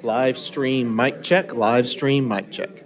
Live stream mic check, live stream mic check.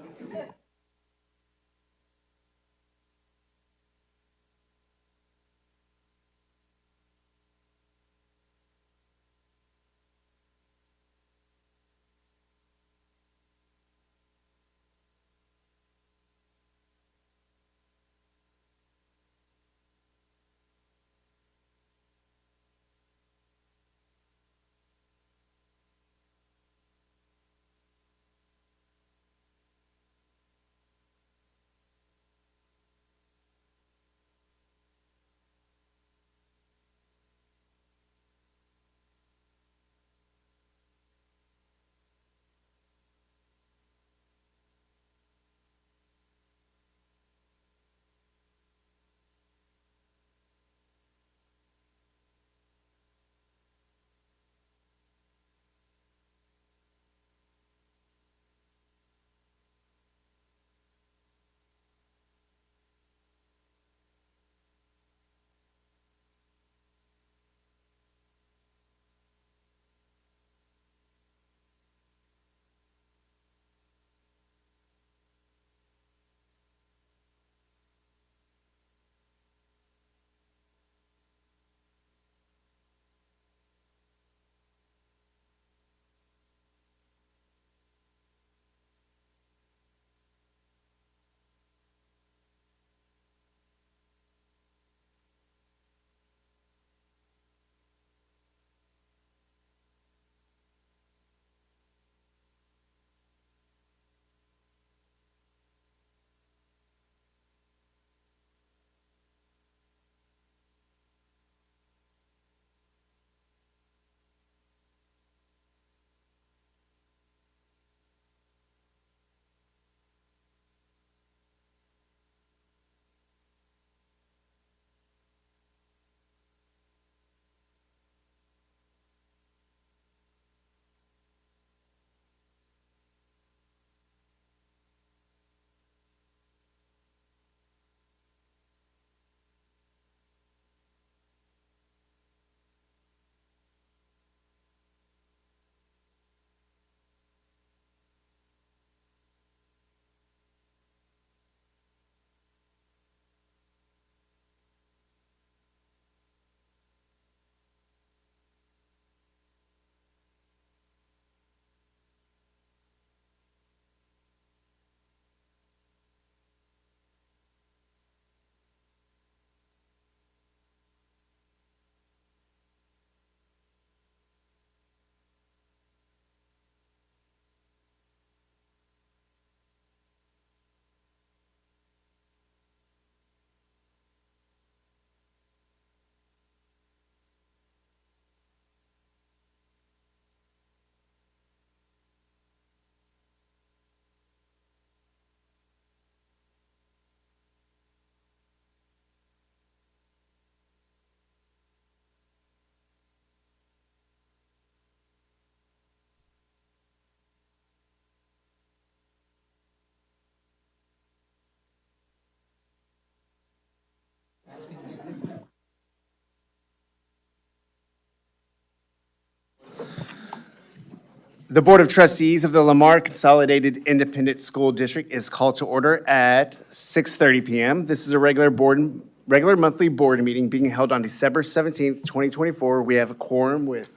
The Board of Trustees of the Lamar Consolidated Independent School District is called to order at 6:30 p.m. This is a regular monthly board meeting being held on December 17th, 2024. We have a quorum with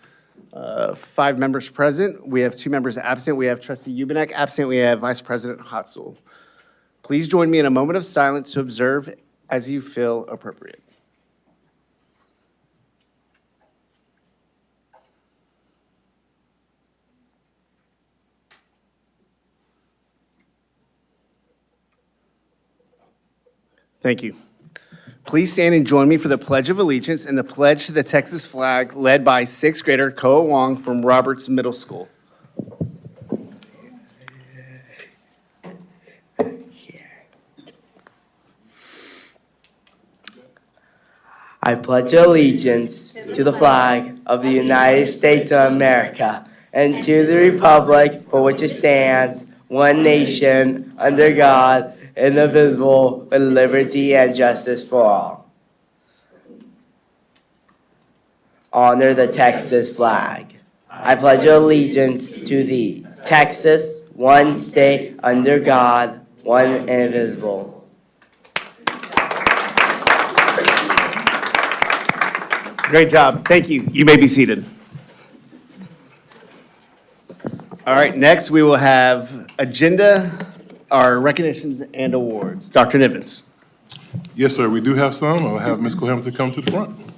5 members present. We have 2 members absent. We have Trustee Ubinek absent. We have Vice President Hotzel. Please join me in a moment of silence to observe as you feel appropriate. Thank you. Please stand and join me for the Pledge of Allegiance and the pledge to the Texas flag led by 6th grader Koa Wong from Roberts Middle School. I pledge allegiance to the flag of the United States of America and to the republic for which it stands, one nation, under God, indivisible, with liberty and justice for all. Honor the Texas flag. I pledge allegiance to thee, Texas, one state under God, one indivisible. Great job. Thank you. You may be seated. All right, next we will have agenda, our recognitions and awards. Dr. Nivens. Yes, sir, we do have some. I'll have Ms. Coham to come to the front.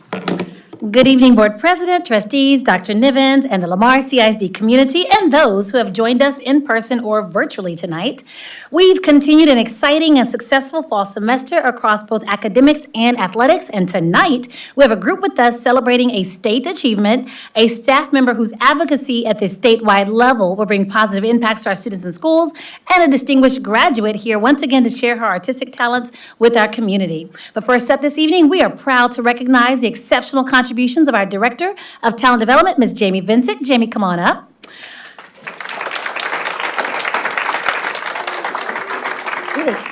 Good evening, Board President, trustees, Dr. Nivens, and the Lamar CISD community, and those who have joined us in person or virtually tonight. We've continued an exciting and successful fall semester across both academics and athletics, and tonight we have a group with us celebrating a state achievement, a staff member whose advocacy at the statewide level will bring positive impacts to our students and schools, and a distinguished graduate here once again to share her artistic talents with our community. But first up this evening, we are proud to recognize the exceptional contributions of our Director of Talent Development, Ms. Jamie Vincent. Jamie, come on up.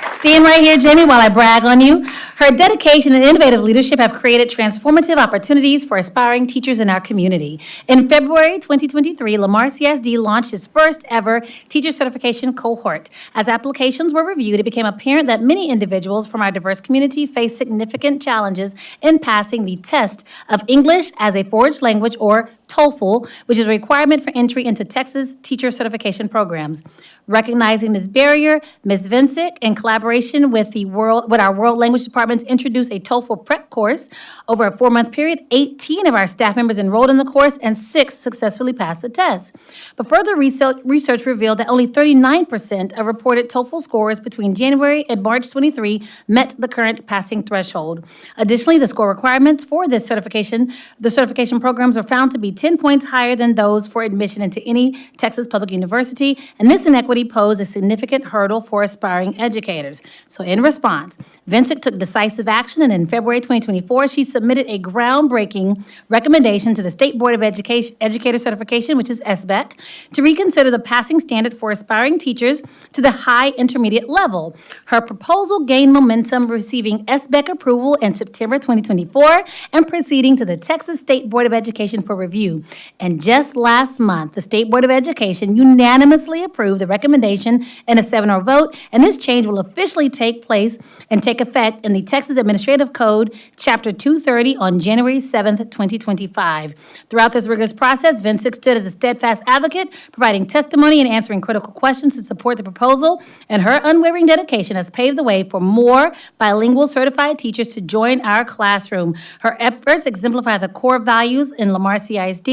Stand right here, Jamie, while I brag on you. Her dedication and innovative leadership have created transformative opportunities for aspiring teachers in our community. In February 2023, Lamar CISD launched its first ever teacher certification cohort. As applications were reviewed, it became apparent that many individuals from our diverse community face significant challenges in passing the test of English as a foreign language, or TOEFL, which is a requirement for entry into Texas teacher certification programs. Recognizing this barrier, Ms. Vincent, in collaboration with our World Language Departments, introduced a TOEFL prep course. Over a 4-month period, 18 of our staff members enrolled in the course and 6 successfully passed the test. But further research revealed that only 39% of reported TOEFL scores between January and March 23 met the current passing threshold. Additionally, the score requirements for the certification programs are found to be 10 points higher than those for admission into any Texas public university, and this inequity posed a significant hurdle for aspiring educators. So in response, Vincent took decisive action, and in February 2024, she submitted a groundbreaking recommendation to the State Board of Educator Certification, which is SBEC, to reconsider the passing standard for aspiring teachers to the high intermediate level. Her proposal gained momentum, receiving SBEC approval in September 2024 and proceeding to the Texas State Board of Education for review. And just last month, the State Board of Education unanimously approved the recommendation in a 7-0 vote, and this change will officially take place and take effect in the Texas Administrative Code, Chapter 230, on January 7th, 2025. Throughout this rigorous process, Vincent stood as a steadfast advocate, providing testimony and answering critical questions to support the proposal, and her unwavering dedication has paved the way for more bilingual certified teachers to join our classroom. Her efforts exemplify the core values in Lamar CISD,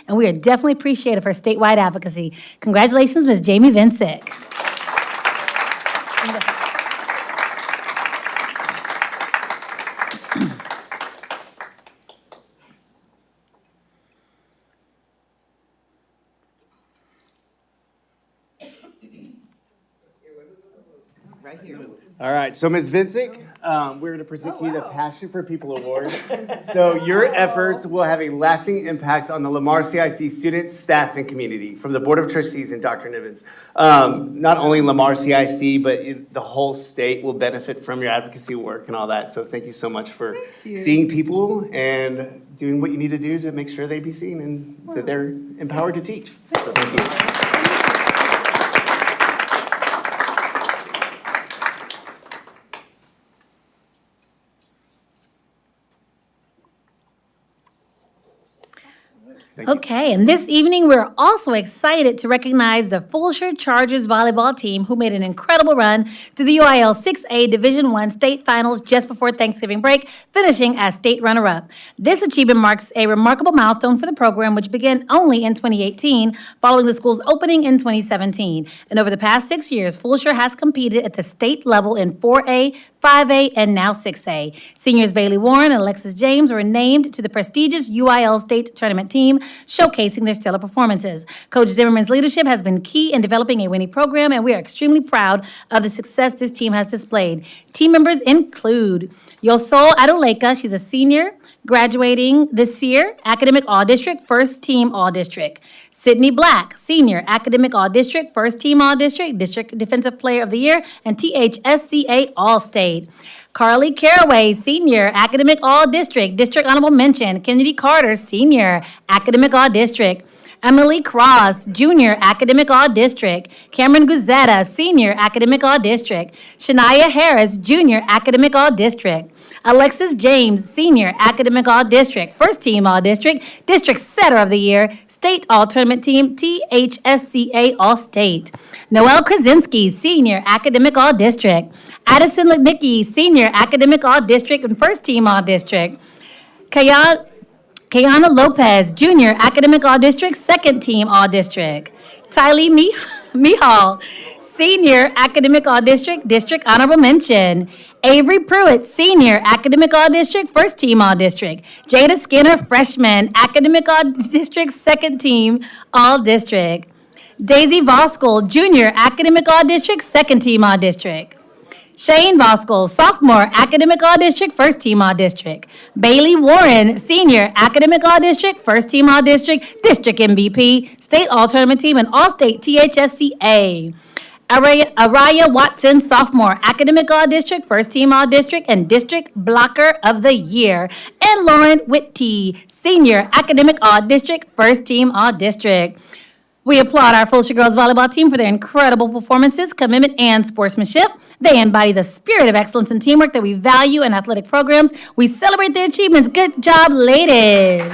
and we are definitely appreciative of her statewide advocacy. Congratulations, Ms. Jamie Vincent. Right here. All right, so Ms. Vincent, we're going to present to you the Passion for People Award. So your efforts will have a lasting impact on the Lamar CIC students, staff, and community. From the Board of Trustees and Dr. Nivens, not only Lamar CIC, but the whole state will benefit from your advocacy work and all that. So thank you so much for seeing people and doing what you need to do to make sure they be seen and that they're empowered to teach. So thank you. Okay, and this evening, we're also excited to recognize the Fulshire Chargers volleyball team, who made an incredible run to the UIL 6A Division I state finals just before Thanksgiving break, finishing as state runner-up. This achievement marks a remarkable milestone for the program, which began only in 2018, following the school's opening in 2017. And over the past 6 years, Fulshire has competed at the state level in 4A, 5A, and now 6A. Seniors Bailey Warren and Alexis James were named to the prestigious UIL state tournament team, showcasing their stellar performances. Coach Zimmerman's leadership has been key in developing a winning program, and we are extremely proud of the success this team has displayed. Team members include Yosol Adoleka, she's a senior, graduating this year, Academic All-District, First Team All-District. Sydney Black, senior, Academic All-District, First Team All-District, District Defensive Player of the Year, and THSCA All-State. Carly Caraway, senior, Academic All-District, District Honorable Mention. Kennedy Carter, senior, Academic All-District. Emily Cross, Junior, Academic All-District. Cameron Guzetta, Senior, Academic All-District. Shania Harris, Junior, Academic All-District. Alexis James, Senior, Academic All-District, First Team All-District, District Setter of the Year, State All-Tournament Team, THSCA All-State. Noel Krasinski, Senior, Academic All-District. Addison Lipnicki, Senior, Academic All-District and First Team All-District. Kayana Lopez, Junior, Academic All-District, Second Team All-District. Tylee Mihal, Senior, Academic All-District, District Honorable Mention. Avery Pruitt, Senior, Academic All-District, First Team All-District. Jada Skinner, Freshman, Academic All-District, Second Team All-District. Daisy Voskuhl, Junior, Academic All-District, Second Team All-District. Shane Voskuhl, Sophomore, Academic All-District, First Team All-District. Bailey Warren, Senior, Academic All-District, First Team All-District, District MVP, State All-Tournament Team, and All-State THSCA. Araya Watson, Sophomore, Academic All-District, First Team All-District, and District Blocker of the Year. And Lauren Whitty, Senior, Academic All-District, First Team All-District. We applaud our Fulshire Girls Volleyball team for their incredible performances, commitment, and sportsmanship. They embody the spirit of excellence and teamwork that we value in athletic programs. We celebrate their achievements. Good job, ladies.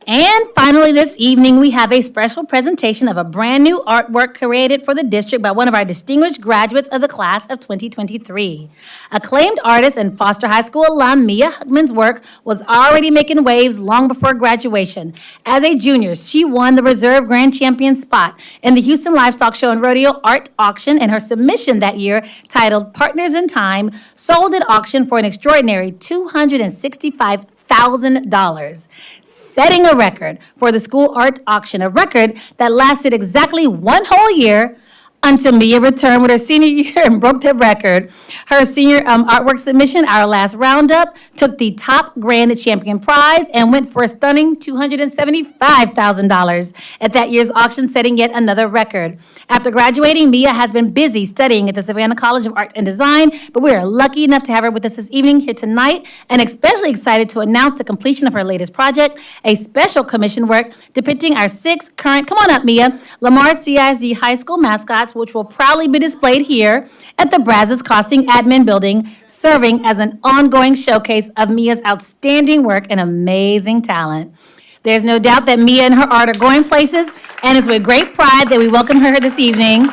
And finally, this evening, we have a special presentation of a brand-new artwork created for the district by one of our distinguished graduates of the class of 2023. Acclaimed artist and Foster High School alum Mia Huckman's work was already making waves long before graduation. As a junior, she won the Reserve Grand Champion spot in the Houston Livestock Show and Rodeo Art Auction, and her submission that year, titled Partners in Time, sold at auction for an extraordinary $265,000, setting a record for the school art auction, a record that lasted exactly one whole year until Mia returned with her senior year and broke that record. Her senior artwork submission, our last roundup, took the top grand champion prize and went for a stunning $275,000 at that year's auction, setting yet another record. After graduating, Mia has been busy studying at the Savannah College of Art and Design, but we are lucky enough to have her with us this evening here tonight, and especially excited to announce the completion of her latest project, a special commission work depicting our 6 current, come on up, Mia, Lamar CISD high school mascots, which will proudly be displayed here at the Brazos Crossing Admin Building, serving as an ongoing showcase of Mia's outstanding work and amazing talent. There's no doubt that Mia and her art are going places, and it's with great pride that we welcome her this evening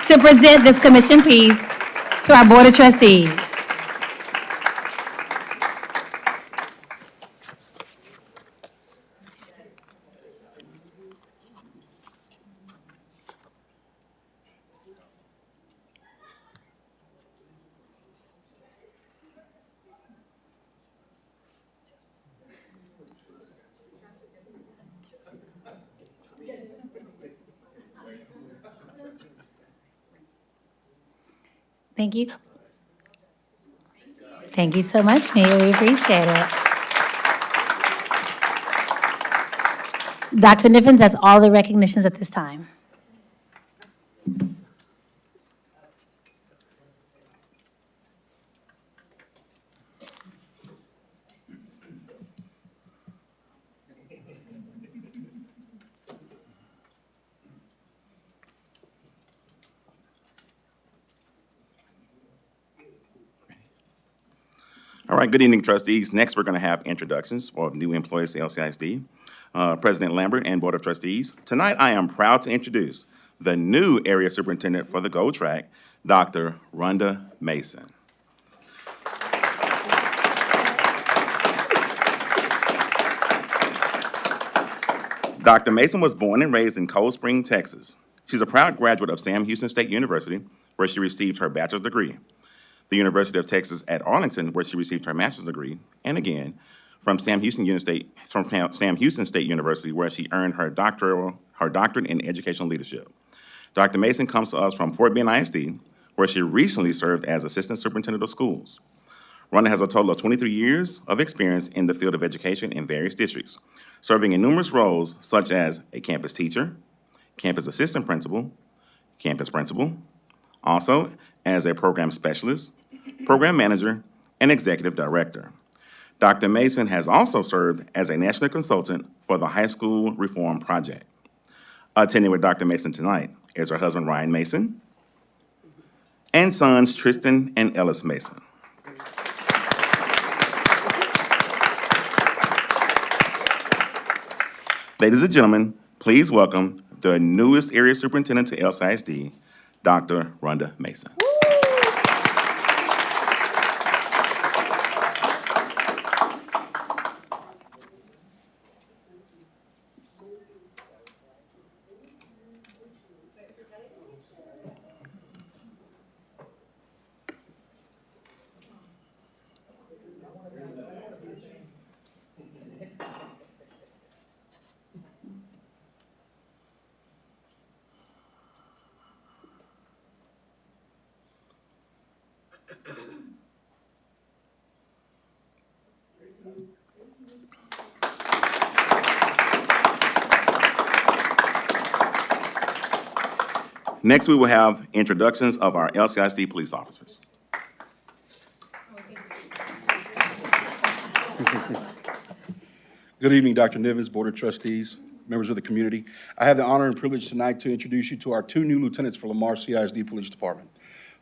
to present this commission piece to our Board of Trustees. Thank you. Thank you so much, Mia. We appreciate it. Dr. Niffens has all the recognitions at this time. All right, good evening, trustees. Next, we're going to have introductions of new employees to LCISD, President Lambert and Board of Trustees. Tonight, I am proud to introduce the new area superintendent for the GOLD track, Dr. Rhonda Mason. Dr. Mason was born and raised in Cold Spring, Texas. She's a proud graduate of Sam Houston State University, where she received her bachelor's degree, the University of Texas at Arlington, where she received her master's degree, and again, from Sam Houston State University, where she earned her doctorate in educational leadership. Dr. Mason comes to us from Fort Bend ISD, where she recently served as Assistant Superintendent of Schools. Rhonda has a total of 23 years of experience in the field of education in various districts, serving in numerous roles such as a campus teacher, campus assistant principal, campus principal, also as a program specialist, program manager, and executive director. Dr. Mason has also served as a national consultant for the High School Reform Project. Attending with Dr. Mason tonight is her husband, Ryan Mason, and sons, Tristan and Ellis Mason. Ladies and gentlemen, please welcome the newest area superintendent to LCISD, Dr. Rhonda Mason. Next, we will have introductions of our LCISD police officers. Good evening, Dr. Nivens, Board of Trustees, members of the community. I have the honor and privilege tonight to introduce you to our two new lieutenants for Lamar CISD Police Department.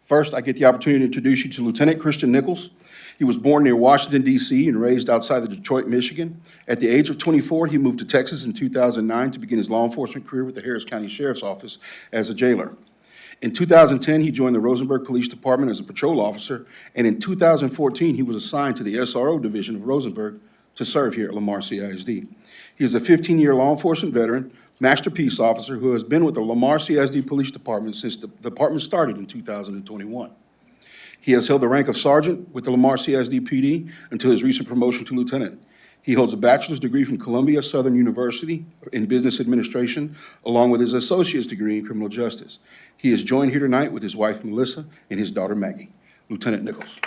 First, I get the opportunity to introduce you to Lieutenant Christian Nichols. He was born near Washington, D.C. and raised outside of Detroit, Michigan. At the age of 24, he moved to Texas in 2009 to begin his law enforcement career with the Harris County Sheriff's Office as a jailer. In 2010, he joined the Rosenberg Police Department as a patrol officer, and in 2014, he was assigned to the SRO Division of Rosenberg to serve here at Lamar CISD. He is a 15-year law enforcement veteran, master peace officer who has been with the Lamar CISD Police Department since the department started in 2021. He has held the rank of sergeant with the Lamar CISD PD until his recent promotion to lieutenant. He holds a bachelor's degree from Columbia Southern University in business administration, along with his associate's degree in criminal justice. He is joined here tonight with his wife, Melissa, and his daughter, Maggie. Lieutenant Nichols.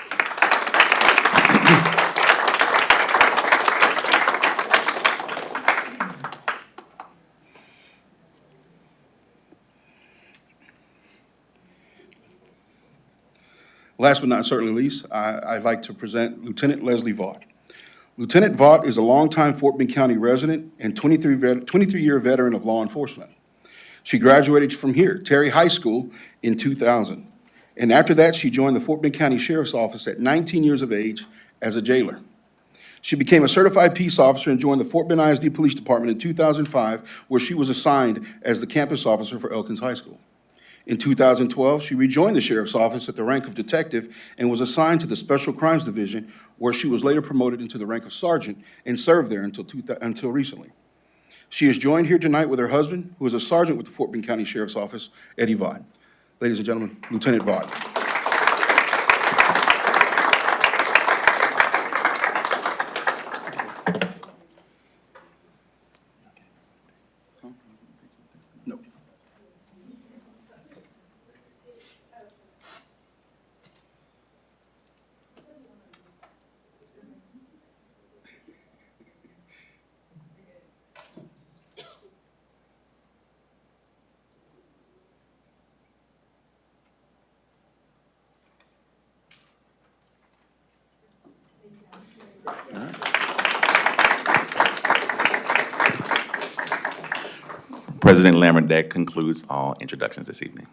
Last but not certainly least, I'd like to present Lieutenant Leslie Vaught. Lieutenant Vaught is a longtime Fort Bend County resident and 23-year veteran of law enforcement. She graduated from here, Terry High School, in 2000. And after that, she joined the Fort Bend County Sheriff's Office at 19 years of age as a jailer. She became a certified peace officer and joined the Fort Bend ISD Police Department in 2005, where she was assigned as the campus officer for Elkins High School. In 2012, she rejoined the Sheriff's Office at the rank of detective and was assigned to the Special Crimes Division, where she was later promoted into the rank of sergeant and served there until recently. She is joined here tonight with her husband, who is a sergeant with the Fort Bend County Sheriff's Office, Eddie Vaught. Ladies and gentlemen, Lieutenant Vaught. No. President Lamar, that concludes all introductions this evening.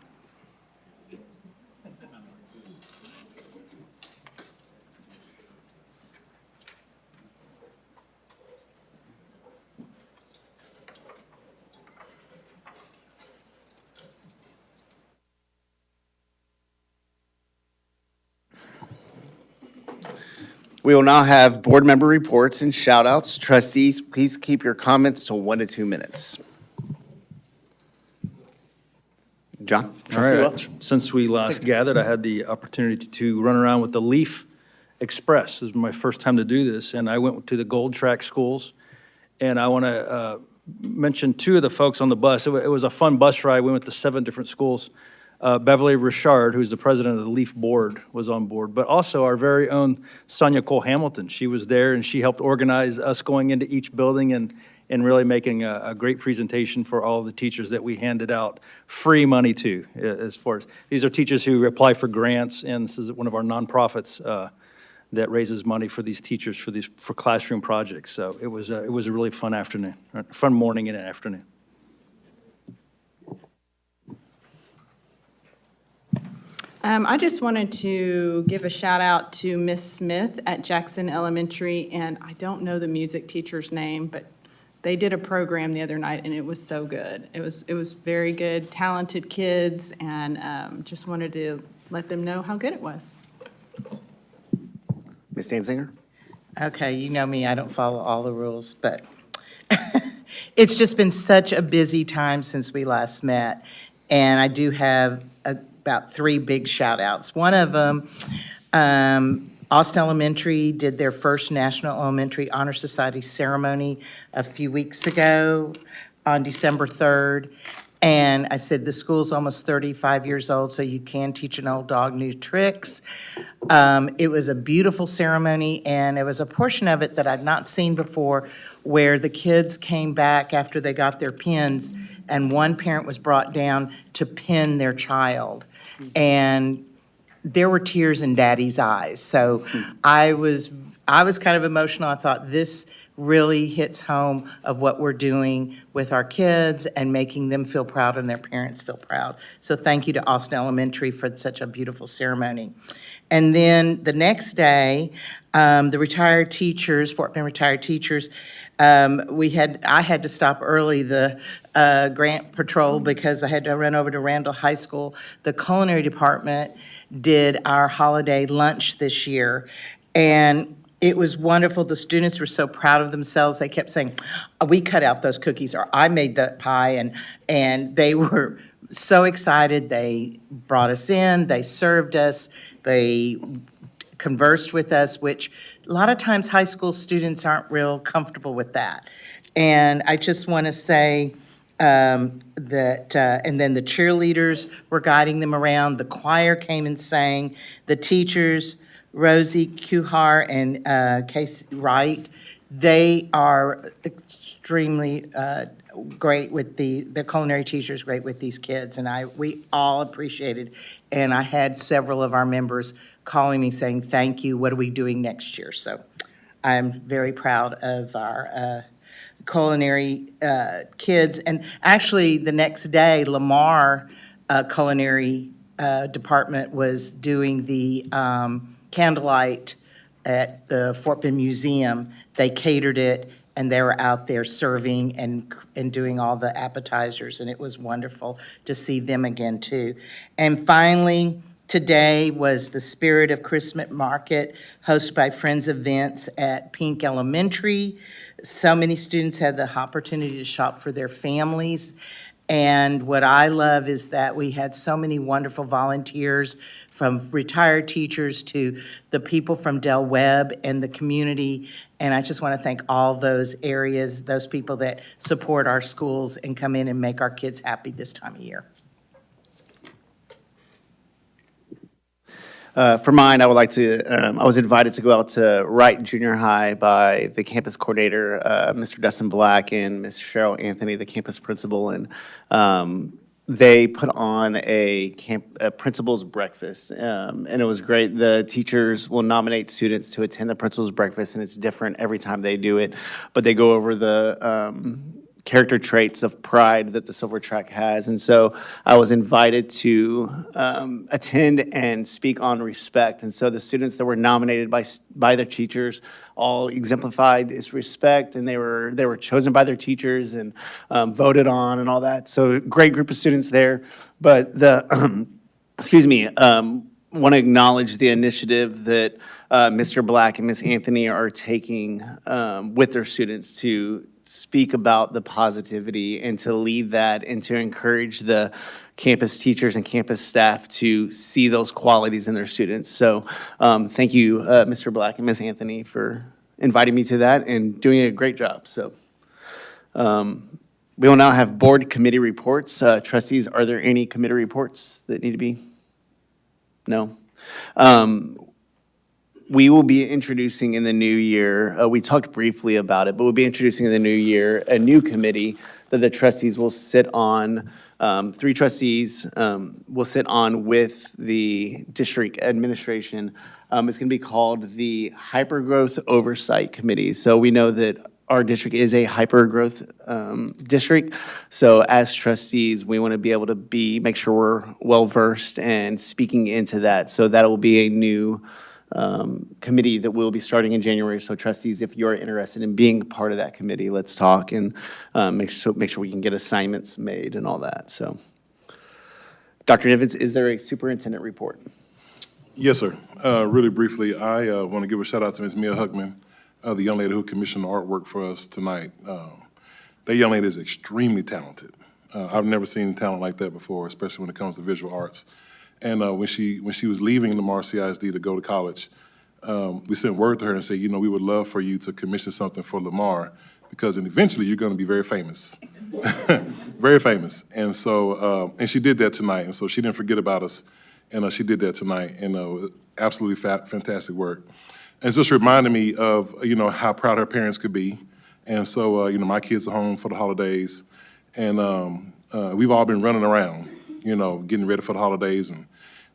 We will now have board member reports and shout-outs. Trustees, please keep your comments to 1 to 2 minutes. John? All Trustee right, Welch? since we last gathered, I had the opportunity to run around with the Leaf Express. This is my first time to do this, and I went to the Gold Track schools. And I want to mention two of the folks on the bus. It was a fun bus ride. We went to 7 different schools. Beverly Richard, who's the president of the Leaf Board, was on board, but also our very own Sonia Cole Hamilton. She was there, and she helped organize us going into each building and and really making a great presentation for all the teachers that we handed out free money to. As far as, these are teachers who apply for grants, and this is one of our nonprofits that raises money for these teachers for classroom projects. So it was a really fun afternoon, fun morning and afternoon. I just wanted to give a shout out to Miss Smith at Jackson Elementary, and I don't know the music teacher's name, but they did a program the other night, and it was so good. It was very good, talented kids, and just wanted to let them know how good it was. Ms. Danziger? Okay, you know me, I don't follow all the rules, but it's just been such a busy time since we last met, and I do have about 3 big shout-outs. One of them, Austin Elementary did their first National Elementary Honor Society ceremony a few weeks ago on December 3rd. And I said, the school's almost 35 years old, so you can teach an old dog new tricks. It was a beautiful ceremony, and there was a portion of it that I'd not seen before where the kids came back after they got their pins, and one parent was brought down to pin their child. And there were tears in Daddy's eyes. So I was kind of emotional. I thought, this really hits home of what we're doing with our kids and making them feel proud and their parents feel proud. So thank you to Austin Elementary for such a beautiful ceremony. And then the next day, the retired teachers, Fort Bend retired teachers, I had to stop early the grant patrol because I had to run over to Randall High School. The culinary department did our holiday lunch this year, and it was wonderful. The students were so proud of themselves. They kept saying, we cut out those cookies, or I made the pie, and they were so excited. They brought us in, they served us, they conversed with us, which a lot of times high school students aren't real comfortable with that. And I just want to say that, and then the cheerleaders were guiding them around, the choir came and sang, the teachers, Rosie Kuhar and Casey Wright, they are extremely great with the culinary teachers, great with these kids, and we all appreciated. And I had several of our members calling me saying, thank you, what are we doing next year? So I'm very proud of our culinary kids. And actually, the next day, Lamar culinary department was doing the candlelight at the Fort Bend Museum. They catered it, and they were out there serving and doing all the appetizers, and it was wonderful to see them again, too. And finally, today was the Spirit of Christmas Market hosted by Friends Events at Pink Elementary. So many students had the opportunity to shop for their families. And what I love is that we had so many wonderful volunteers, from retired teachers to the people from Del Webb and the community. And I just want to thank all those areas, those people that support our schools and come in and make our kids happy this time of year. For mine, I would like to, I was invited to go out to Wright Junior High by the campus coordinator, Mr. Dustin Black, and Ms. Cheryl Anthony, the campus principal, and they put on a principal's breakfast, and it was great. The teachers will nominate students to attend the principal's breakfast, and it's different every time they do it, but they go over the character traits of pride that the Silver Track has. And so I was invited to attend and speak on respect. And so the students that were nominated by their teachers all exemplified its respect, and they were chosen by their teachers and voted on and all that. So great group of students there. But the, excuse me, want to acknowledge the initiative that Mr. Black and Ms. Anthony are taking with their students to speak about the positivity and to lead that and to encourage the campus teachers and campus staff to see those qualities in their students. So thank you, Mr. Black and Ms. Anthony, for inviting me to that and doing a great job. So we will now have board committee reports. Trustees, are there any committee reports that need to be? No? we will be introducing in the new year, we talked briefly about it, but we'll be introducing in the new year a new committee that the trustees will sit on. 3 trustees will sit on with the district administration. It's going to be called the Hypergrowth Oversight Committee. So we know that our district is a hypergrowth district. So as trustees, we want to be able to make sure we're well-versed and speaking into that. So that will be a new committee that we'll be starting in January. So trustees, if you're interested in being a part of that committee, let's talk and make sure we can get assignments made and all that. So, Dr. Nivens, is there a superintendent report? Yes, sir. Really briefly, I want to give a shout out to Ms. Mia Huckman, the young lady who commissioned the artwork for us tonight. That young lady is extremely talented. I've never seen talent like that before, especially when it comes to visual arts. And when she was leaving Lamar CISD to go to college, we sent word to her and said, you know, we would love for you to commission something for Lamar because eventually you're going to be very famous, very famous. And so, and she did that tonight. And so she didn't forget about us. And she did that tonight. And absolutely fantastic work. And it's just reminded me of, you know, how proud her parents could be. And so, you know, my kids are home for the holidays. And we've all been running around, you know, getting ready for the holidays, and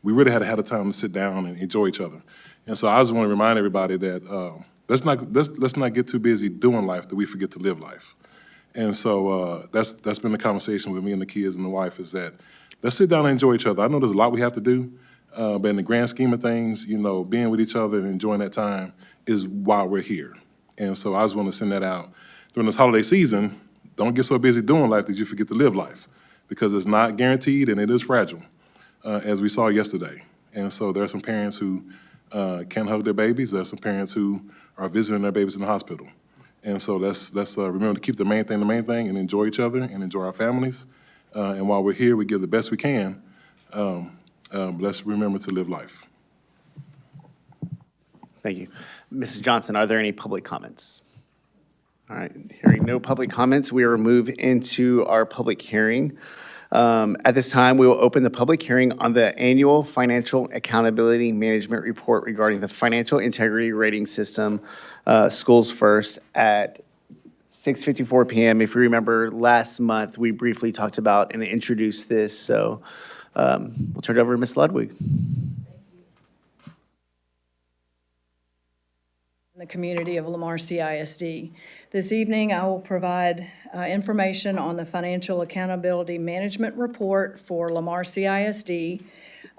we really had a time to sit down and enjoy each other. And so I just want to remind everybody that let's not get too busy doing life that we forget to live life. And so that's been the conversation with me and the kids and the wife, is that let's sit down and enjoy each other. I know there's a lot we have to do, but in the grand scheme of things, you know, being with each other and enjoying that time is why we're here. And so I just want to send that out. During this holiday season, don't get so busy doing life that you forget to live life, because it's not guaranteed and it is fragile, as we saw yesterday. And so there are some parents who can't hug their babies. There are some parents who are visiting their babies in the hospital. And so let's remember to keep the main thing and enjoy each other and enjoy our families. And while we're here, we give the best we can. Let's remember to live life. Thank you. Mrs. Johnson, are there any public comments? All right, hearing no public comments, we will move into our public hearing. At this time, we will open the public hearing on the annual financial accountability management report regarding the financial integrity rating system, Schools First, at 6:54 p.m. If you remember, last month, we briefly talked about and introduced this, so we'll turn it over to Ms. Ludwig. The community of Lamar CISD. This evening, I will provide information on the Financial Accountability Management Report for Lamar CISD.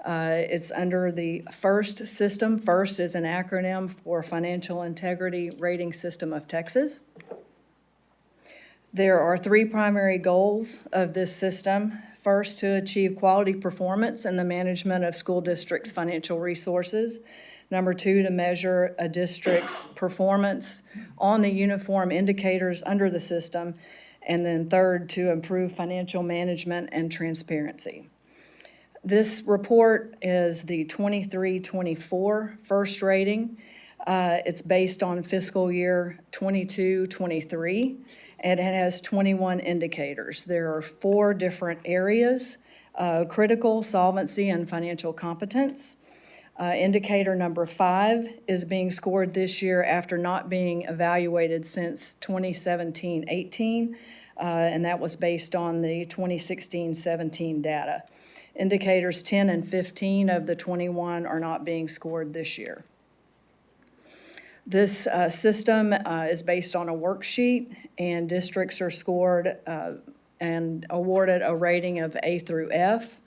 It's under the FIRST system. FIRST is an acronym for Financial Integrity Rating System of Texas. There are 3 primary goals of this system. First, to achieve quality performance in the management of school districts' financial resources. Number 2, to measure a district's performance on the uniform indicators under the system. And then 3rd, to improve financial management and transparency. This report is the 23-24 FIRST rating. It's based on fiscal year 22-23, and it has 21 indicators. There are 4 different areas: critical, solvency, and financial competence. Indicator number 5 is being scored this year after not being evaluated since 2017-18, and that was based on the 2016-17 data. Indicators 10 and 15 of the 21 are not being scored this year. This system is based on a worksheet, and districts are scored and awarded a rating of A through F.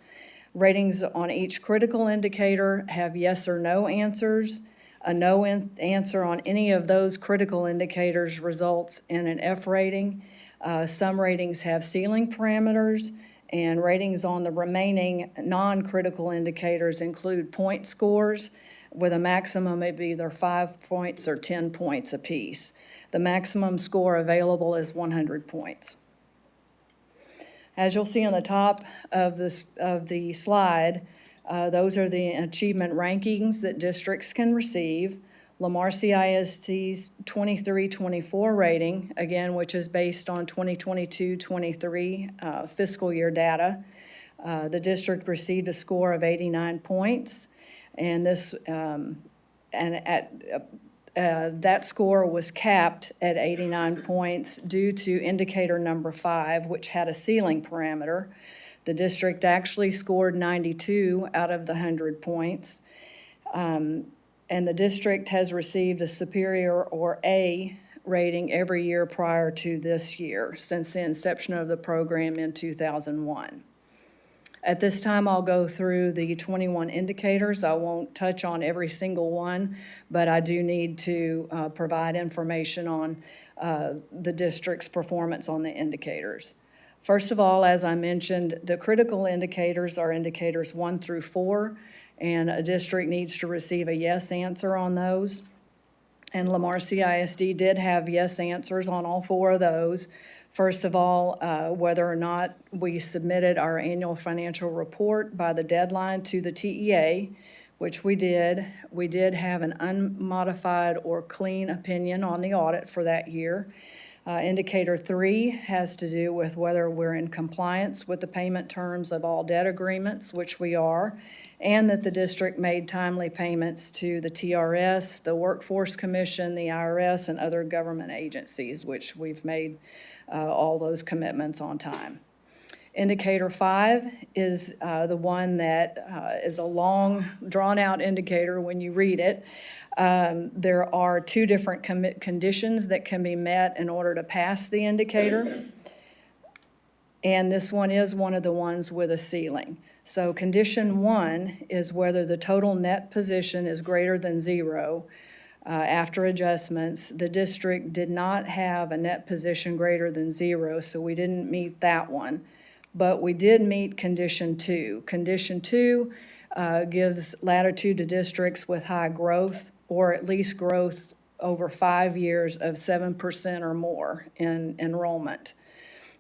Ratings on each critical indicator have yes or no answers. A no answer on any of those critical indicators results in an F rating. Some ratings have ceiling parameters, and ratings on the remaining non-critical indicators include point scores with a maximum of either 5 points or 10 points apiece. The maximum score available is 100 points. As you'll see on the top of the slide, those are the achievement rankings that districts can receive. Lamar CISD's 23-24 rating, again, which is based on 2022-23 fiscal year data. The district received a score of 89 points, and this that score was capped at 89 points due to indicator number 5, which had a ceiling parameter. The district actually scored 92 out of the 100 points. And the district has received a superior or A rating every year prior to this year, since the inception of the program in 2001. At this time, I'll go through the 21 indicators. I won't touch on every single one, but I do need to provide information on the district's performance on the indicators. First of all, as I mentioned, the critical indicators are indicators 1 through 4, and a district needs to receive a yes answer on those. And Lamar CISD did have yes answers on all 4 of those. First of all, whether or not we submitted our annual financial report by the deadline to the TEA, which we did. We did have an unmodified or clean opinion on the audit for that year. Indicator 3 has to do with whether we're in compliance with the payment terms of all debt agreements, which we are, and that the district made timely payments to the TRS, the Workforce Commission, the IRS, and other government agencies, which we've made all those commitments on time. Indicator 5 is the one that is a long, drawn-out indicator when you read it. There are 2 different conditions that can be met in order to pass the indicator. And this one is one of the ones with a ceiling. So condition 1 is whether the total net position is greater than 0 after adjustments. The district did not have a net position greater than 0, so we didn't meet that one. But we did meet condition 2. Condition 2 gives latitude to districts with high growth, or at least growth over 5 years of 7% or more in enrollment.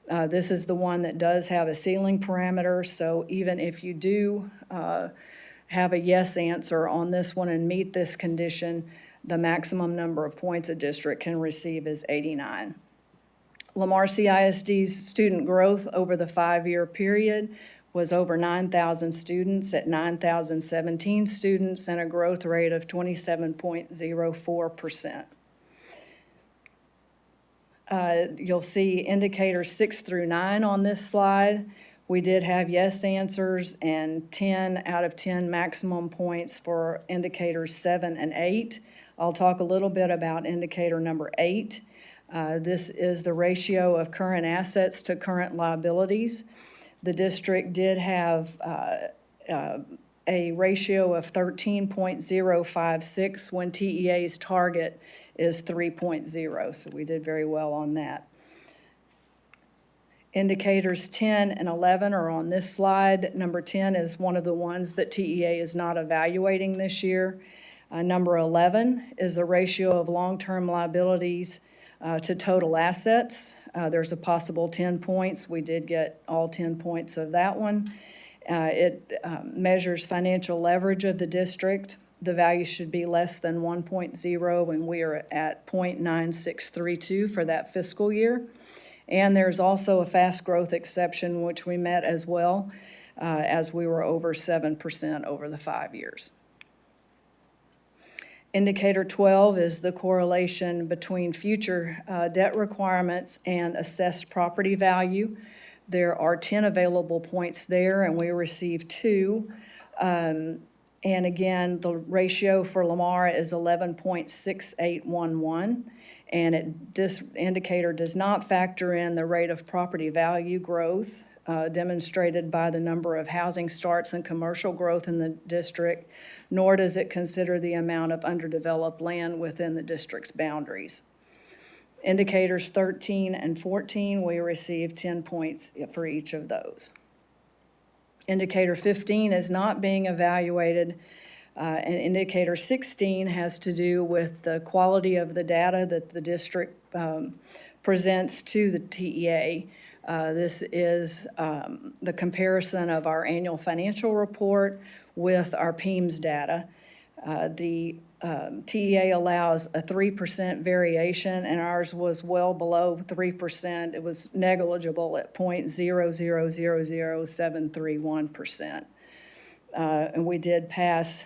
This is the one that does have a ceiling parameter, so even if you do have a yes answer on this one and meet this condition, the maximum number of points a district can receive is 89. Lamar CISD's student growth over the 5-year period was over 9,000 students at 9,017 students and a growth rate of 27.04%. You'll see indicators 6 through 9 on this slide. We did have yes answers and 10 out of 10 maximum points for indicators 7 and 8. I'll talk a little bit about indicator number 8. This is the ratio of current assets to current liabilities. The district did have a ratio of 13.056 when TEA's target is 3.0, so we did very well on that. Indicators 10 and 11 are on this slide. Number 10 is one of the ones that TEA is not evaluating this year. Number 11 is the ratio of long-term liabilities to total assets. There's a possible 10 points. We did get all 10 points of that one. It measures financial leverage of the district. The value should be less than 1.0, and we are at 0.9632 for that fiscal year. And there's also a fast growth exception, which we met as well, as we were over 7% over the 5 years. Indicator 12 is the correlation between future debt requirements and assessed property value. There are 10 available points there, and we received 2. And again, the ratio for Lamar is 11.6811. And this indicator does not factor in the rate of property value growth demonstrated by the number of housing starts and commercial growth in the district, nor does it consider the amount of underdeveloped land within the district's boundaries. Indicators 13 and 14, we received 10 points for each of those. Indicator 15 is not being evaluated, and indicator 16 has to do with the quality of the data that the district presents to the TEA. This is the comparison of our annual financial report with our PEMS data. The TEA allows a 3% variation, and ours was well below 3%. It was negligible at 0.0000731%. and we did pass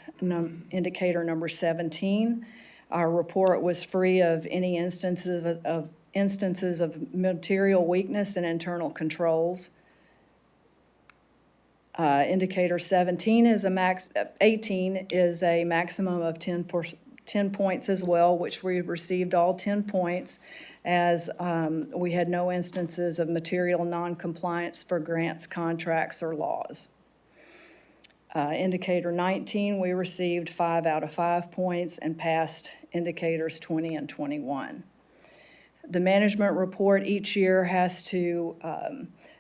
indicator number 17. Our report was free of any instances of material weakness and internal controls. Indicator 18 is a maximum of 10 points as well, which we received all 10 points, as we had no instances of material noncompliance for grants, contracts, or laws. Indicator 19, we received 5 out of 5 points and passed indicators 20 and 21. The management report each year has to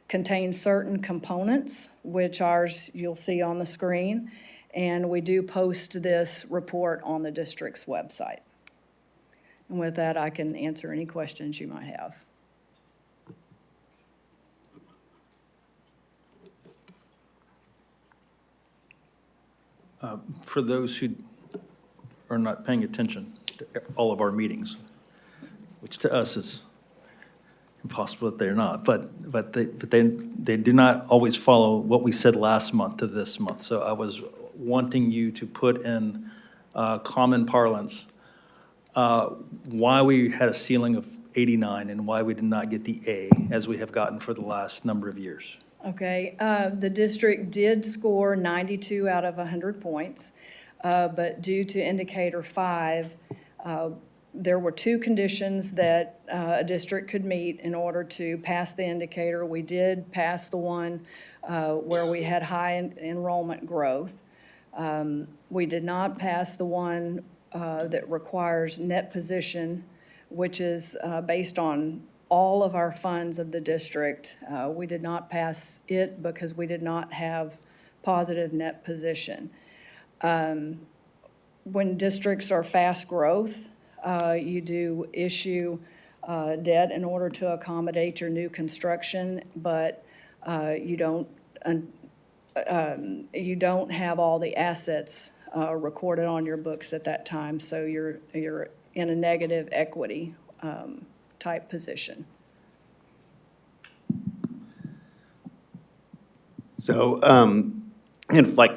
contain certain components, which ours you'll see on the screen, and we do post this report on the district's website. And with that, I can answer any questions you might have. For those who are not paying attention to all of our meetings, which to us is impossible that they're not, but they do not always follow what we said last month to this month. So I was wanting you to put in common parlance why we had a ceiling of 89 and why we did not get the A as we have gotten for the last number of years. Okay, the district did score 92 out of 100 points, but due to indicator 5, there were 2 conditions that a district could meet in order to pass the indicator. We did pass the one where we had high enrollment growth. We did not pass the one that requires net position, which is based on all of our funds of the district. We did not pass it because we did not have positive net position. When districts are fast growth, you do issue debt in order to accommodate your new construction, but you don't have all the assets recorded on your books at that time, so you're in a negative equity type position. So, and like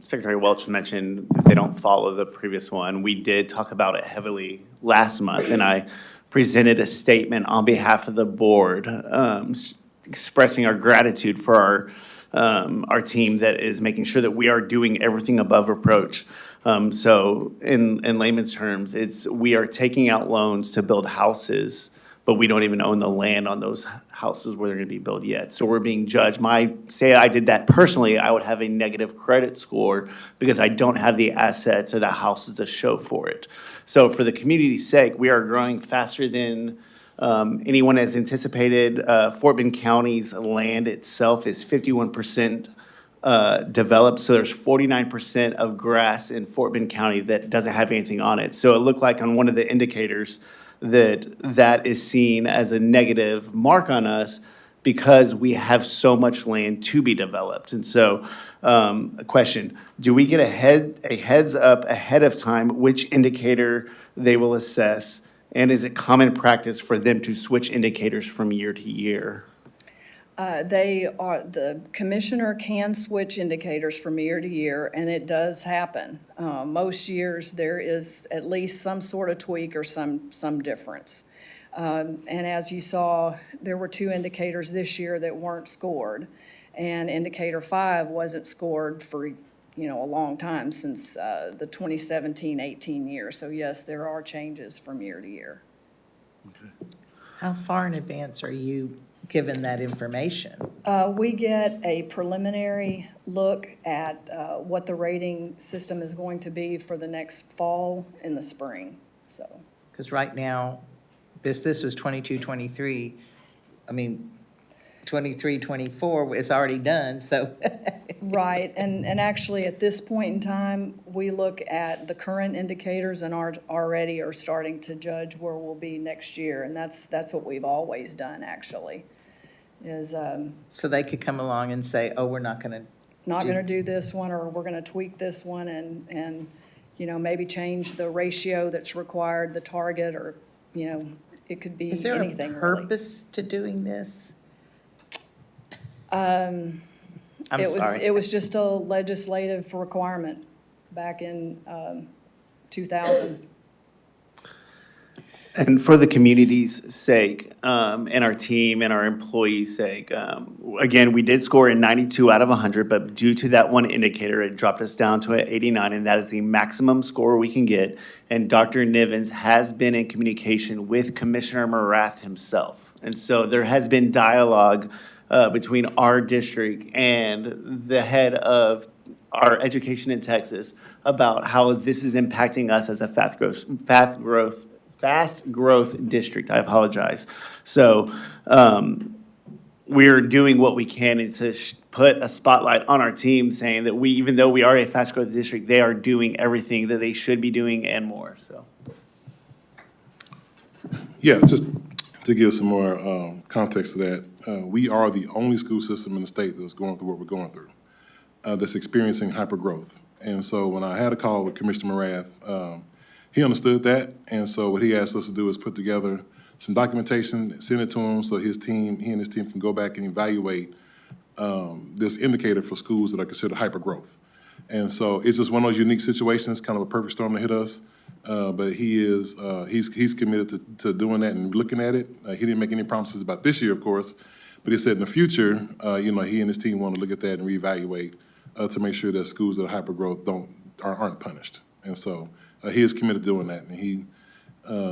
Secretary Welch mentioned, if they don't follow the previous one, we did talk about it heavily last month, and I presented a statement on behalf of the board expressing our gratitude for our team that is making sure that we are doing everything above reproach. So in layman's terms, we are taking out loans to build houses, but we don't even own the land on those houses where they're gonna be built yet. So we're being judged. Say I did that personally, I would have a negative credit score because I don't have the assets or the houses to show for it. So for the community's sake, we are growing faster than anyone has anticipated. Fort Bend County's land itself is 51% developed, so there's 49% of grass in Fort Bend County that doesn't have anything on it. So it looked like on one of the indicators that is seen as a negative mark on us because we have so much land to be developed. And so, a question, do we get a heads up ahead of time which indicator they will assess? And is it common practice for them to switch indicators from year to year? The commissioner can switch indicators from year to year, and it does happen. Most years, there is at least some sort of tweak or some difference. And as you saw, there were 2 indicators this year that weren't scored, and indicator 5 wasn't scored for, a long time, since the 2017-18 year. So yes, there are changes from year to year. How far in advance are you given that information? We get a preliminary look at what the rating system is going to be for the next fall and the spring, so. Because right now, if this was 22-23, 23-24 is already done, so. Right, and actually, at this point in time, we look at the current indicators and already are starting to judge where we'll be next year, and that's what we've always done, actually, is. So they could come along and say, oh, we're not gonna. Not gonna do this one, or we're gonna tweak this one and, maybe change the ratio that's required, the target, or, it could be Is there anything, a really. purpose to doing this? I'm It was- sorry. It was just a legislative requirement back in 2000. And for the community's sake, and our team and our employees' sake, again, we did score a 92 out of 100, but due to that one indicator, it dropped us down to an 89, and that is the maximum score we can get. And Dr. Nivens has been in communication with Commissioner Morath himself. And so there has been dialogue between our district and the head of our education in Texas about how this is impacting us as a fast growth district. I apologize. So we're doing what we can to put a spotlight on our team, saying that even though we are a fast growth district, they are doing everything that they should be doing and more. So Yeah, just to give some more context to that, we are the only school system in the state that's going through what we're going through, that's experiencing hypergrowth. And so when I had a call with Commissioner Morath, he understood that, and so what he asked us to do is put together some documentation, send it to him, so he and his team can go back and evaluate this indicator for schools that are considered hypergrowth. And so it's just one of those unique situations, kind of a perfect storm to hit us. But he's committed to doing that and looking at it. He didn't make any promises about this year, of course, but he said in the future, he and his team want to look at that and reevaluate to make sure that schools that are hypergrowth aren't punished. And so he is committed to doing that, and he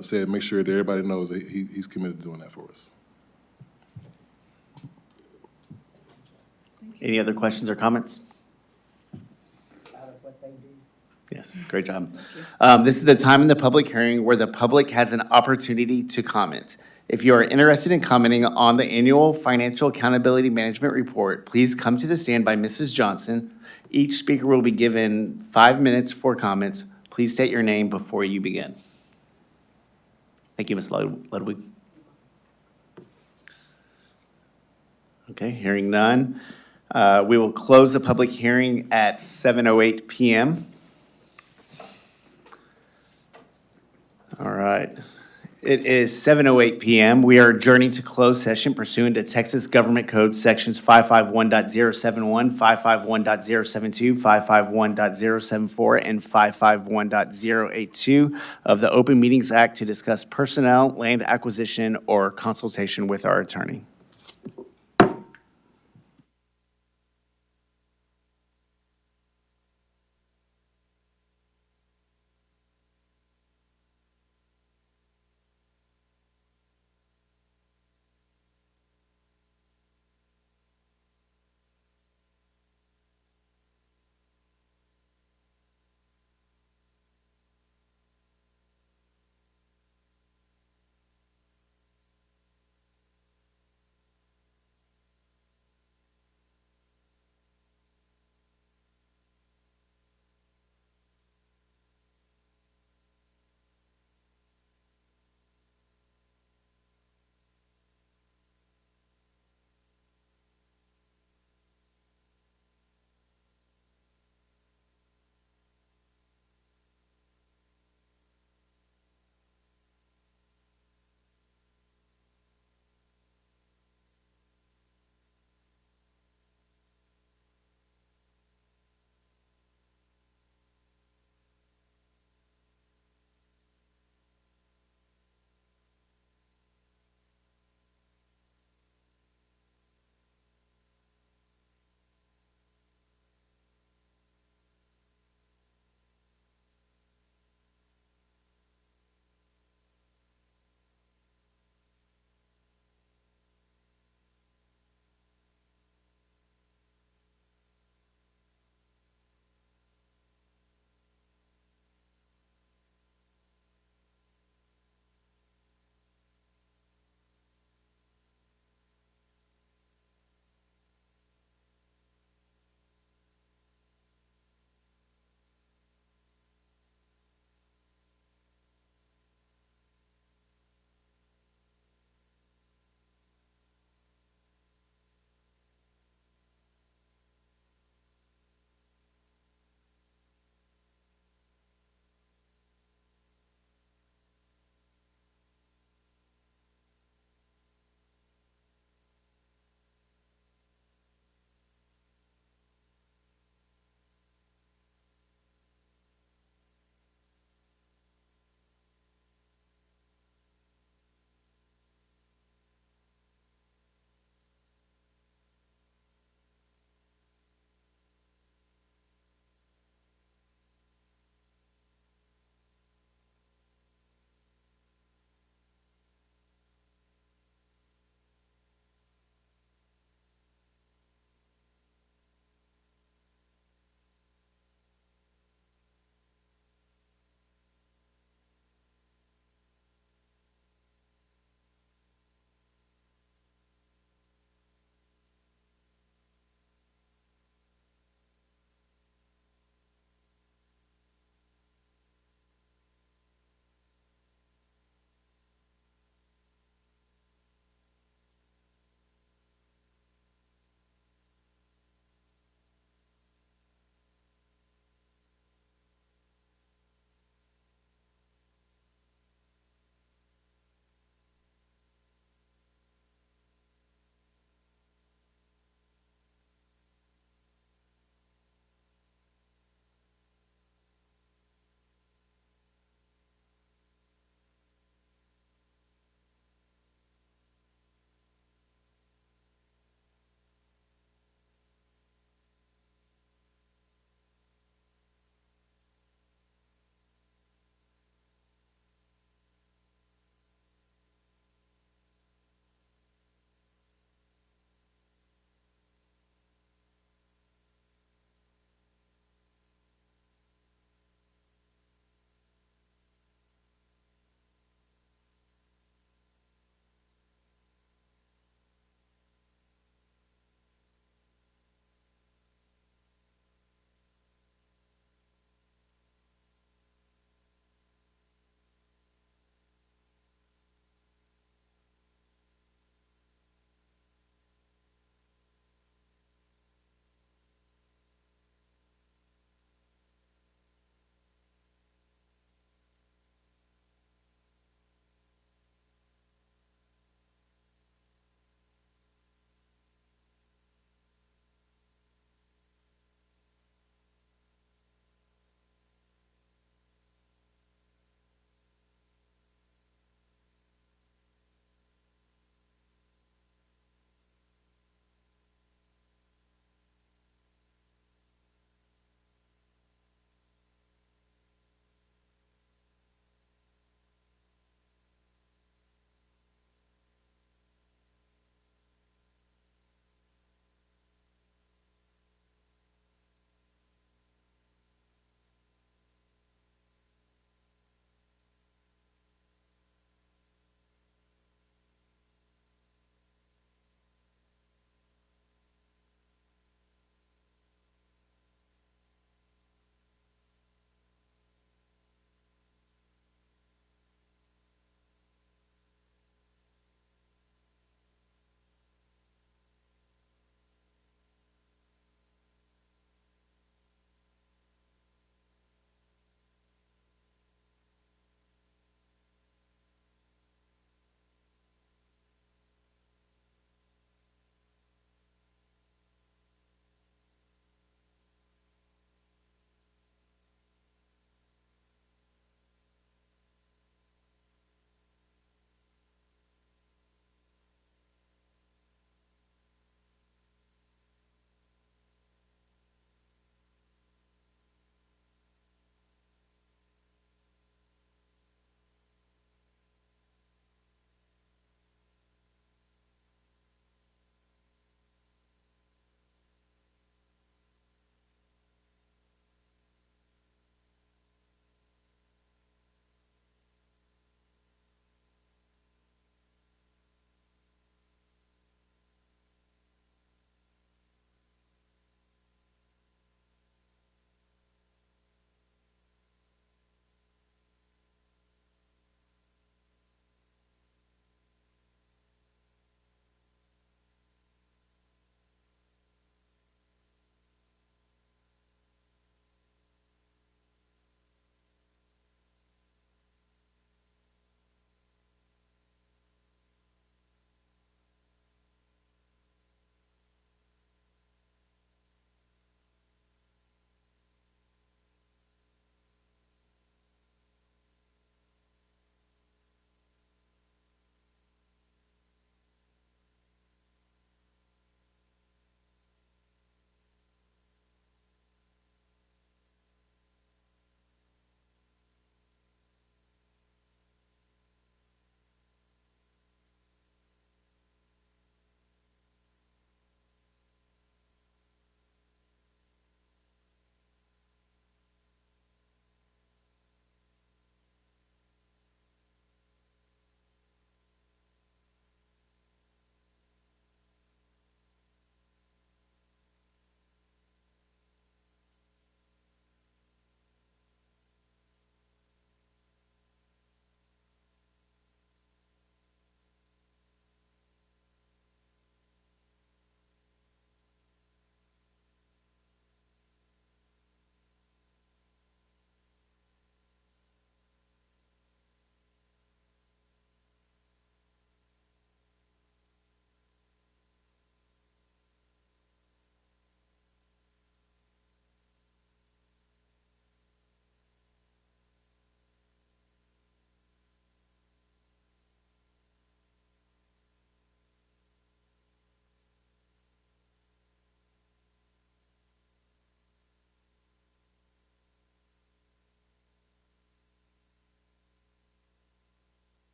said make sure that everybody knows that he's committed to doing that for us. any other questions or comments? Yes, great job. This is the time in the public hearing where the public has an opportunity to comment. If you are interested in commenting on the annual financial accountability management report, please come to the stand by Mrs. Johnson. Each speaker will be given 5 minutes for comments. Please state your name before you begin. Thank you, Ms. Ludwig. Okay, hearing none. We will close the public hearing at 7:08 PM. All right. It is 7:08 PM. We are adjourning to closed session pursuant to Texas Government Code Sections 551.071, 551.072, 551.074, and 551.082 of the Open Meetings Act to discuss personnel, land acquisition, or consultation with our attorney.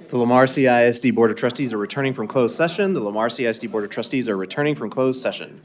The Lamar CISD Board of Trustees are returning from closed session. The Lamar CISD Board of Trustees are returning from closed session.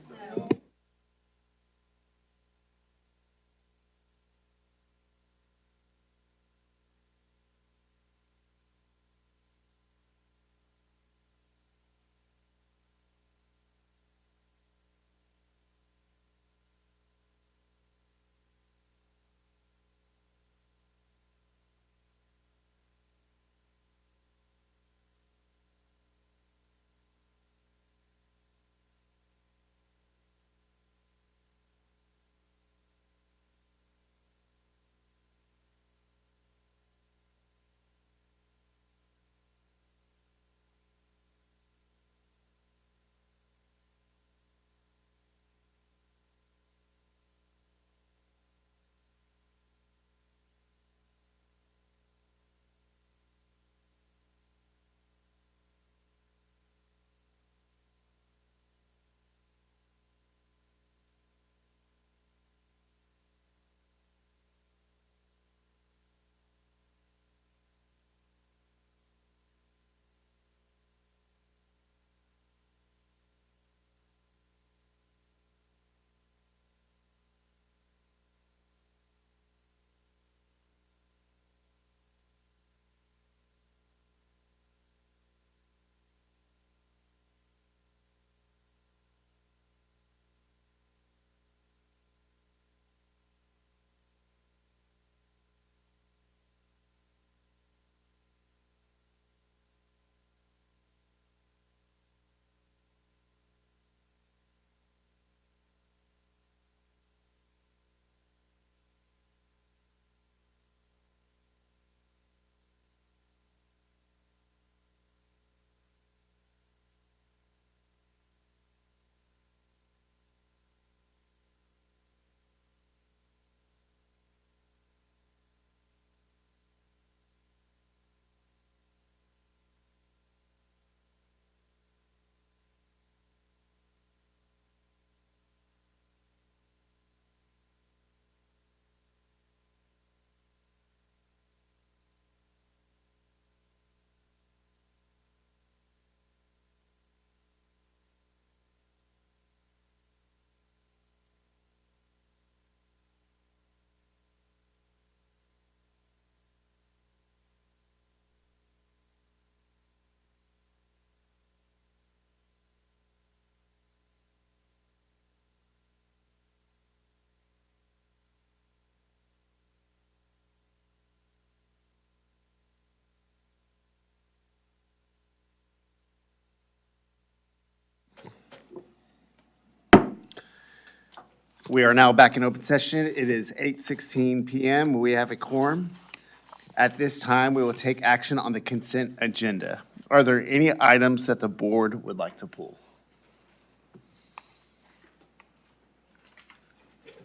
We are now back in open session. It is 8:16 PM. We have a quorum. At this time, we will take action on the consent agenda. Are there any items that the board would like to pull?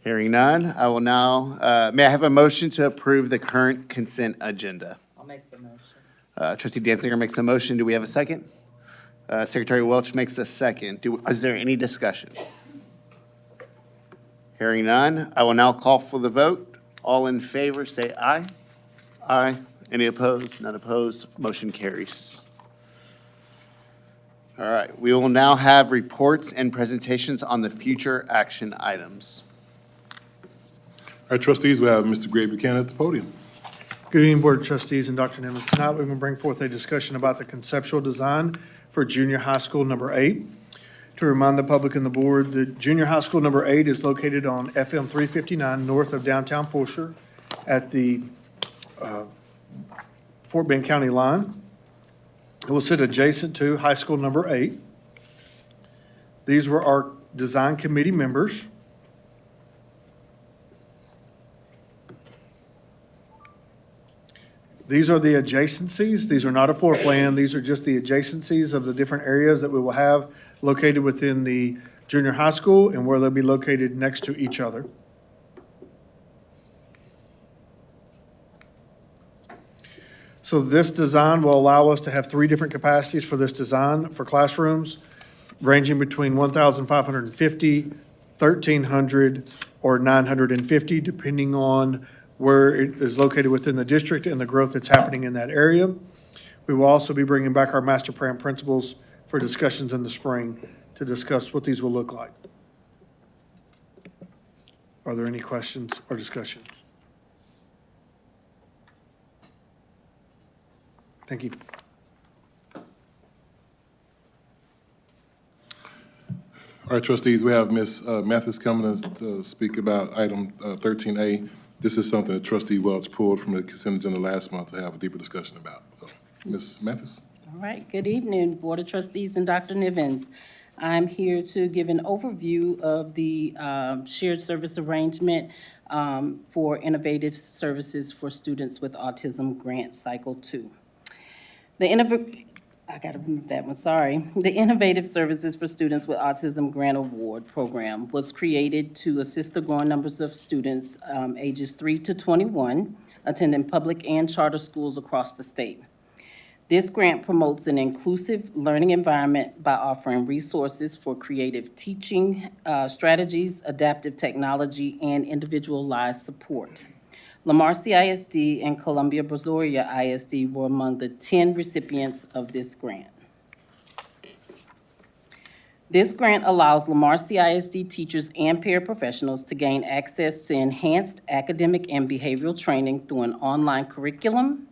Hearing none, I will now, may I have a motion to approve the current consent agenda? I'll make the motion. Trustee Danziger makes a motion. Do we have a second? Secretary Welch makes a second. Is there any discussion? Hearing none, I will now call for the vote. All in favor, say aye. Aye. Any opposed? None opposed. Motion carries. All right, we will now have reports and presentations on the future action items. All right, trustees, we have Mr. Greg Buchanan at the podium. Good evening, Board of Trustees and Dr. Nimitz. Tonight, we're going to bring forth a discussion about the conceptual design for junior high school number 8. To remind the public and the board, the junior high school number 8 is located on FM 359 north of downtown Fulshear at the Fort Bend County line. It will sit adjacent to high school number 8. These were our design committee members. These are the adjacencies. These are not a floor plan. These are just the adjacencies of the different areas that we will have located within the junior high school and where they'll be located next to each other. So this design will allow us to have 3 different capacities for this design for classrooms, ranging between 1,550, 1,300, or 950, depending on where it is located within the district and the growth that's happening in that area. We will also be bringing back our master plan principles for discussions in the spring to discuss what these will look like. Are there any questions or discussions? Thank you. All right, trustees, we have Ms. Mathis coming to speak about item 13A. This is something that trustee Welch pulled from the consent agenda last month to have a deeper discussion about. So, Ms. Mathis? All right, good evening, Board of Trustees and Dr. Nivens. I'm here to give an overview of the shared service arrangement for innovative services for students with autism grant cycle 2. I gotta remove that one, sorry. The Innovative Services for Students with Autism Grant Award Program was created to assist the growing numbers of students ages 3 to 21 attending public and charter schools across the state. This grant promotes an inclusive learning environment by offering resources for creative teaching strategies, adaptive technology, and individualized support. Lamar CISD and Columbia Brazoria ISD were among the 10 recipients of this grant. This grant allows Lamar CISD teachers and paraprofessionals to gain access to enhanced academic and behavioral training through an online curriculum,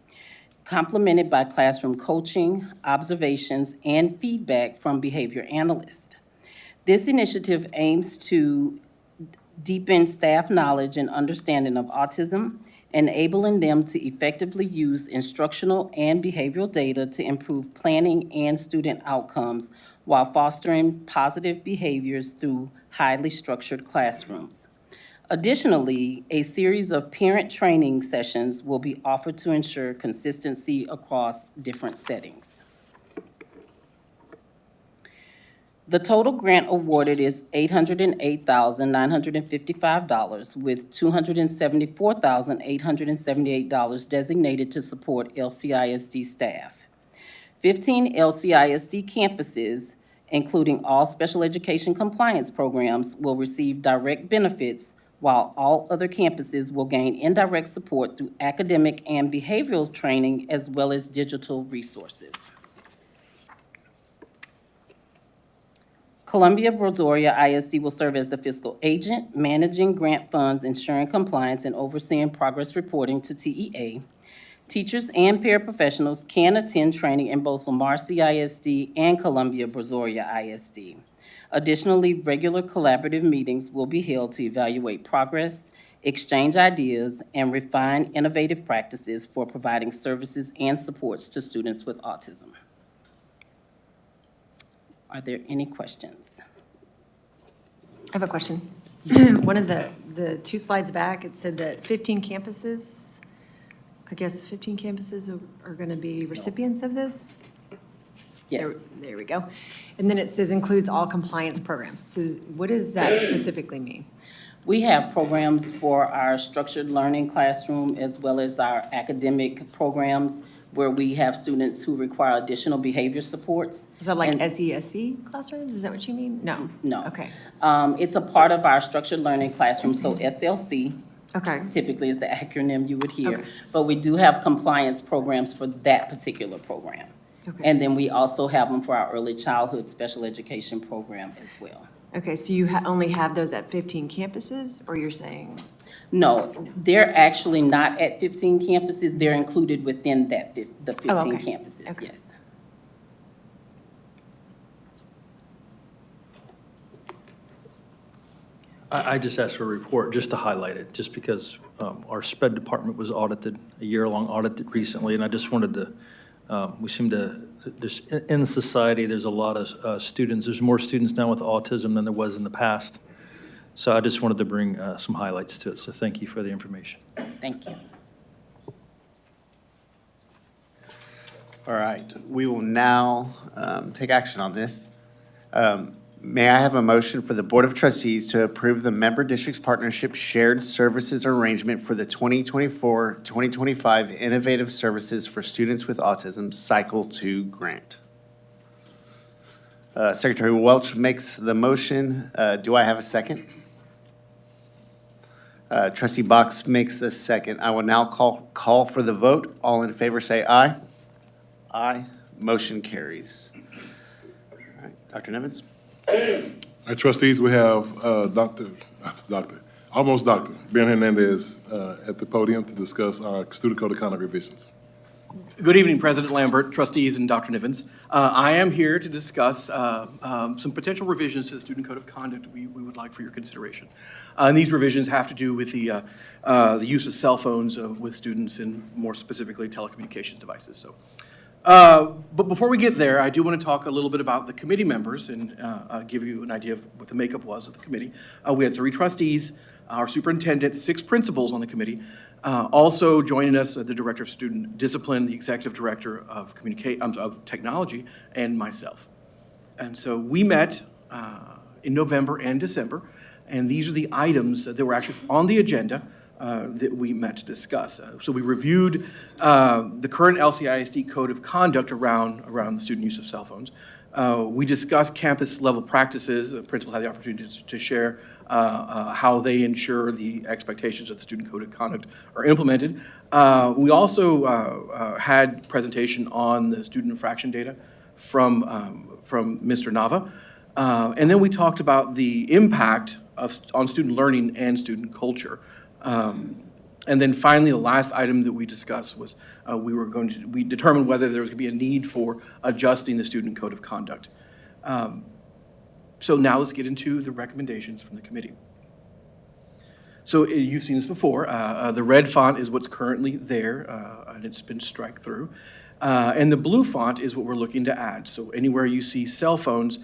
complemented by classroom coaching, observations, and feedback from behavior analysts. This initiative aims to deepen staff knowledge and understanding of autism, enabling them to effectively use instructional and behavioral data to improve planning and student outcomes while fostering positive behaviors through highly structured classrooms. Additionally, a series of parent training sessions will be offered to ensure consistency across different settings. The total grant awarded is $808,955, with $274,878 designated to support LCISD staff. 15 LCISD campuses, including all special education compliance programs, will receive direct benefits, while all other campuses will gain indirect support through academic and behavioral training as well as digital resources. Columbia Brazoria ISD will serve as the fiscal agent, managing grant funds, ensuring compliance, and overseeing progress reporting to TEA. Teachers and paraprofessionals can attend training in both Lamar CISD and Columbia Brazoria ISD. Additionally, regular collaborative meetings will be held to evaluate progress, exchange ideas, and refine innovative practices for providing services and supports to students with autism. Are there any questions? I have a question. One of the two slides back, it said that 15 campuses, I guess 15 campuses are going to be recipients of this? Yes. There we go. And then it says includes all compliance programs. So what does that specifically mean? We have programs for our structured learning classroom as well as our academic programs where we have students who require additional behavior supports. Is that like And- SESC classrooms? Is that what you mean? No. No. Okay. It's a part of our structured learning classroom, so SLC Okay. typically is the acronym you would hear. Okay. But we do have compliance programs for that particular program. Okay. And then we also have them for our early childhood special education program as well. Okay, so you only have those at 15 campuses, or you're saying? No, they're actually not at 15 campuses. They're included within the 15 Oh, okay. campuses, Okay. yes. I just asked for a report just to highlight it, just because our SPED department was audited, a year-long audit recently, and I just wanted to, we seem to, in society, there's a lot of students, there's more students now with autism than there was in the past. So I just wanted to bring some highlights to it, so thank you for the information. Thank you. All right, we will now take action on this. May I have a motion for the Board of Trustees to approve the Member Districts Partnership Shared Services Arrangement for the 2024-2025 Innovative Services for Students with Autism Cycle 2 Grant? Secretary Welch makes the motion. Do I have a second? Trustee Box makes the second. I will now call for the vote. All in favor say aye. Aye. Motion carries. All right, Dr. Nevins? Our trustees, we have almost Dr. Ben Hernandez at the podium to discuss our student code of conduct revisions. Good evening, President Lambert, trustees, and Dr. Nivens. I am here to discuss some potential revisions to the Student Code of Conduct we would like for your consideration. And these revisions have to do with the use of cell phones with students and more specifically telecommunications devices. So, but before we get there, I do want to talk a little bit about the committee members and give you an idea of what the makeup was of the committee. We had 3 trustees, our superintendent, 6 principals on the committee. Also joining us, the Director of Student Discipline, the Executive Director of Technology, and myself. And so we met in November and December, and these are the items that were actually on the agenda that we met to discuss. So we reviewed the current LCISD Code of Conduct around the student use of cell phones. We discussed campus-level practices. Principals had the opportunity to share how they ensure the expectations of the Student Code of Conduct are implemented. We also had presentation on the student infraction data from Mr. Nava. And then we talked about the impact on student learning and student culture. And then finally, the last item that we discussed was we determined whether there was going to be a need for adjusting the Student Code of Conduct. So now let's get into the recommendations from the committee. So you've seen this before. The red font is what's currently there, and it's been striked through. And the blue font is what we're looking to add. So anywhere you see cell phones,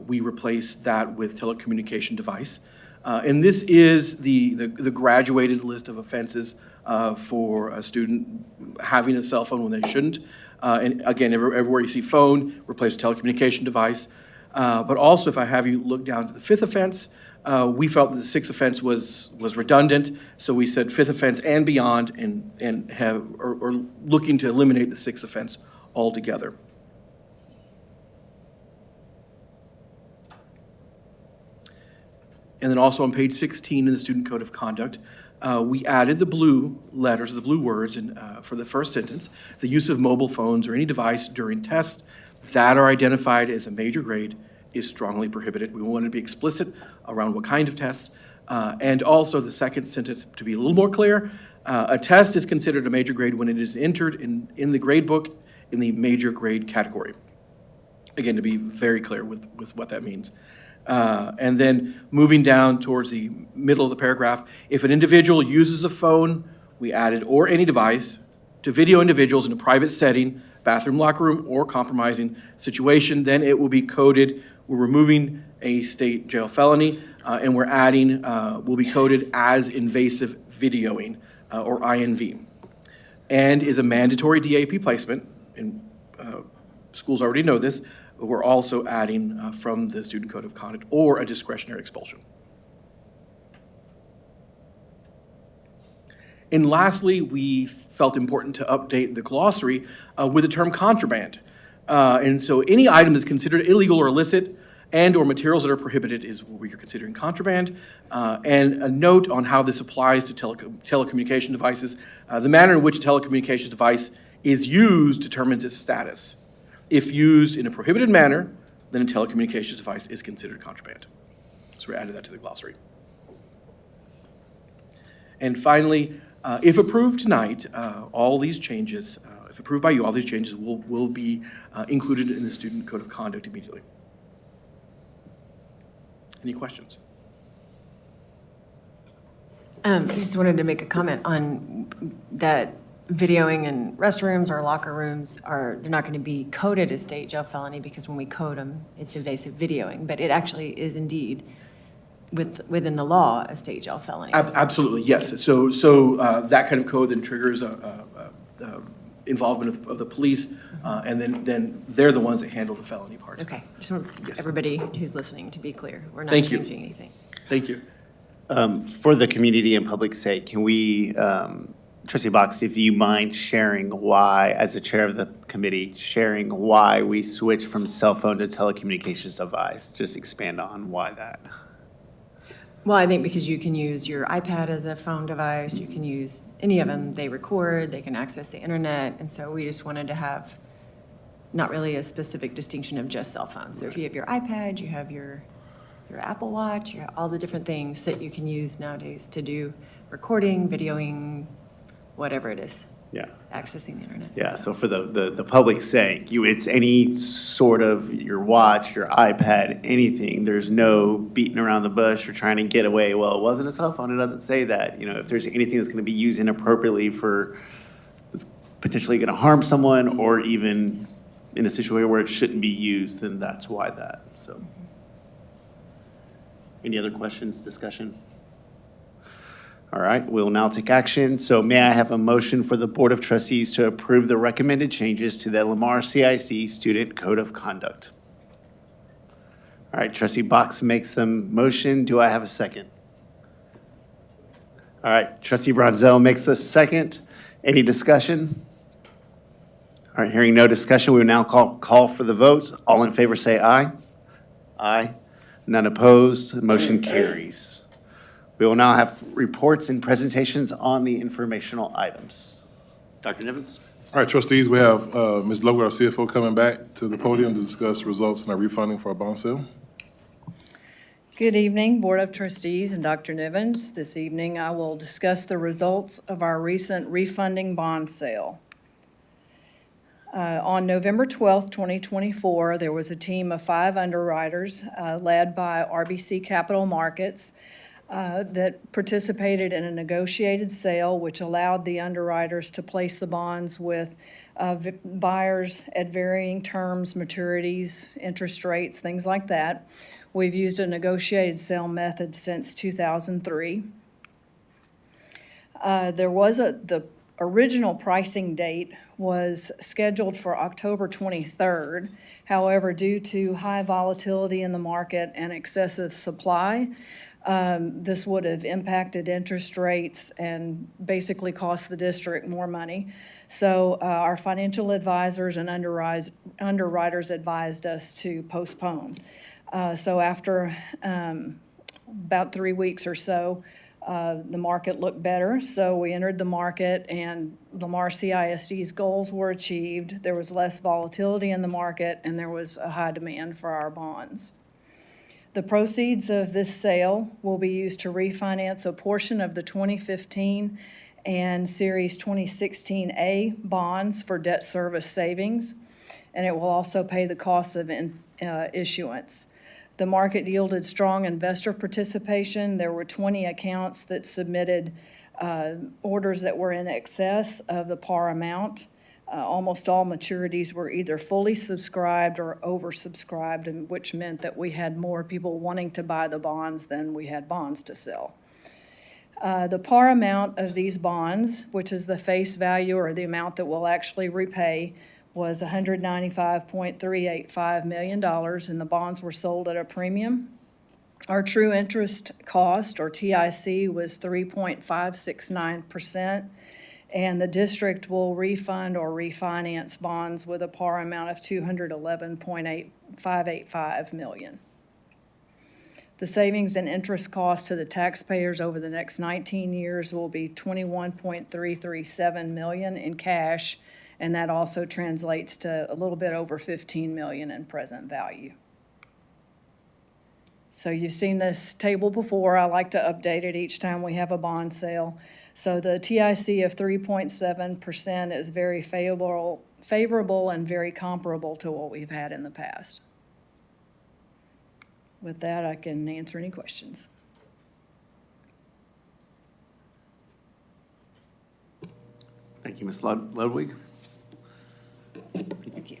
we replace that with telecommunication device. And this is the graduated list of offenses for a student having a cell phone when they shouldn't. And again, everywhere you see phone, replace with telecommunication device. But also, if I have you look down to the 5th offense, we felt that the 6th offense was redundant, so we said 5th offense and beyond, and are looking to eliminate the 6th offense altogether. And then also on page 16 in the Student Code of Conduct, we added the blue letters, the blue words for the first sentence, the use of mobile phones or any device during tests that are identified as a major grade is strongly prohibited. We wanted to be explicit around what kind of tests. And also the second sentence, to be a little more clear, a test is considered a major grade when it is entered in the grade book in the major grade category. Again, to be very clear with what that means. And then moving down towards the middle of the paragraph, if an individual uses a phone, we added, or any device, to video individuals in a private setting, bathroom, locker room, or compromising situation, then it will be coded. We're removing a state jail felony, and we're adding, will be coded as invasive videoing, or INV, and is a mandatory DAP placement, and schools already know this. We're also adding from the Student Code of Conduct, or a discretionary expulsion. And lastly, we felt important to update the glossary with the term contraband. And so any item is considered illegal or illicit and or materials that are prohibited is what we are considering contraband. And a note on how this applies to telecommunication devices. The manner in which a telecommunications device is used determines its status. If used in a prohibited manner, then a telecommunications device is considered contraband. So we added that to the glossary. And finally, if approved tonight, all these changes, if approved by you, all these changes will be included in the Student Code of Conduct immediately. Any questions? I just wanted to make a comment on that videoing in restrooms or locker rooms they're not going to be coded as state jail felony because when we code them, it's invasive videoing, but it actually is indeed within the law a state jail felony. Absolutely, yes. So that kind of code then triggers involvement of the police, and then they're the ones that handle the felony part. Okay, just want everybody who's listening to be clear. We're not Thank you. changing anything. Thank you. For the community and public sake, can we, Trustee Box, if you mind sharing why, as the chair of the committee, sharing why we switched from cell phone to telecommunications device? Just expand on why that. Well, I think because you can use your iPad as a phone device, you can use any of them. They record, they can access the internet, and so we just wanted to have not really a specific distinction of just cell phones. So if you have your iPad, you have your Apple Watch, you have all the different things that you can use nowadays to do recording, videoing, whatever it is, Yeah. accessing the internet. Yeah, so for the public's sake, it's any sort of your watch, your iPad, anything. There's no beating around the bush or trying to get away. Well, it wasn't a cell phone. It doesn't say that. If there's anything that's going to be used inappropriately it's potentially going to harm someone or even in a situation where it shouldn't be used, then that's why that, so. Any other questions, discussion? All right, we'll now take action. So may I have a motion for the Board of Trustees to approve the recommended changes to the Lamar CISD Student Code of Conduct? All right, Trustee Box makes the motion. Do I have a second? All right, Trustee Bronzel makes the second. Any discussion? All right, hearing no discussion, we will now call for the votes. All in favor say aye. Aye. None opposed. The motion carries. We will now have reports and presentations on the informational items. Dr. Nivens? All right, trustees, we have Ms. Logan, our CFO, coming back to the podium to discuss results in our refunding for our bond sale. Good evening, Board of Trustees and Dr. Nivens. This evening, I will discuss the results of our recent refunding bond sale. On November 12th, 2024, there was a team of 5 underwriters led by RBC Capital Markets that participated in a negotiated sale, which allowed the underwriters to place the bonds with buyers at varying terms, maturities, interest rates, things like that. We've used a negotiated sale method since 2003. The original pricing date was scheduled for October 23rd. However, due to high volatility in the market and excessive supply, this would have impacted interest rates and basically cost the district more money. So our financial advisors and underwriters advised us to postpone. So after about 3 weeks or so, the market looked better, so we entered the market and Lamar CISD's goals were achieved. There was less volatility in the market and there was a high demand for our bonds. The proceeds of this sale will be used to refinance a portion of the 2015 and Series 2016A bonds for debt service savings, and it will also pay the cost of issuance. The market yielded strong investor participation. There were 20 accounts that submitted orders that were in excess of the par amount. Almost all maturities were either fully subscribed or oversubscribed, and which meant that we had more people wanting to buy the bonds than we had bonds to sell. The par amount of these bonds, which is the face value or the amount that we'll actually repay, was $195.385 million, and the bonds were sold at a premium. Our true interest cost, or TIC, was 3.569%, and the district will refund or refinance bonds with a par amount of $211.585 million. The savings and interest cost to the taxpayers over the next 19 years will be $21.337 million in cash, and that also translates to a little bit over $15 million in present value. So you've seen this table before. I like to update it each time we have a bond sale. So the TIC of 3.7% is very favorable and very comparable to what we've had in the past. With that, I can answer any questions. Thank you, Ms. Ludwig. Thank you.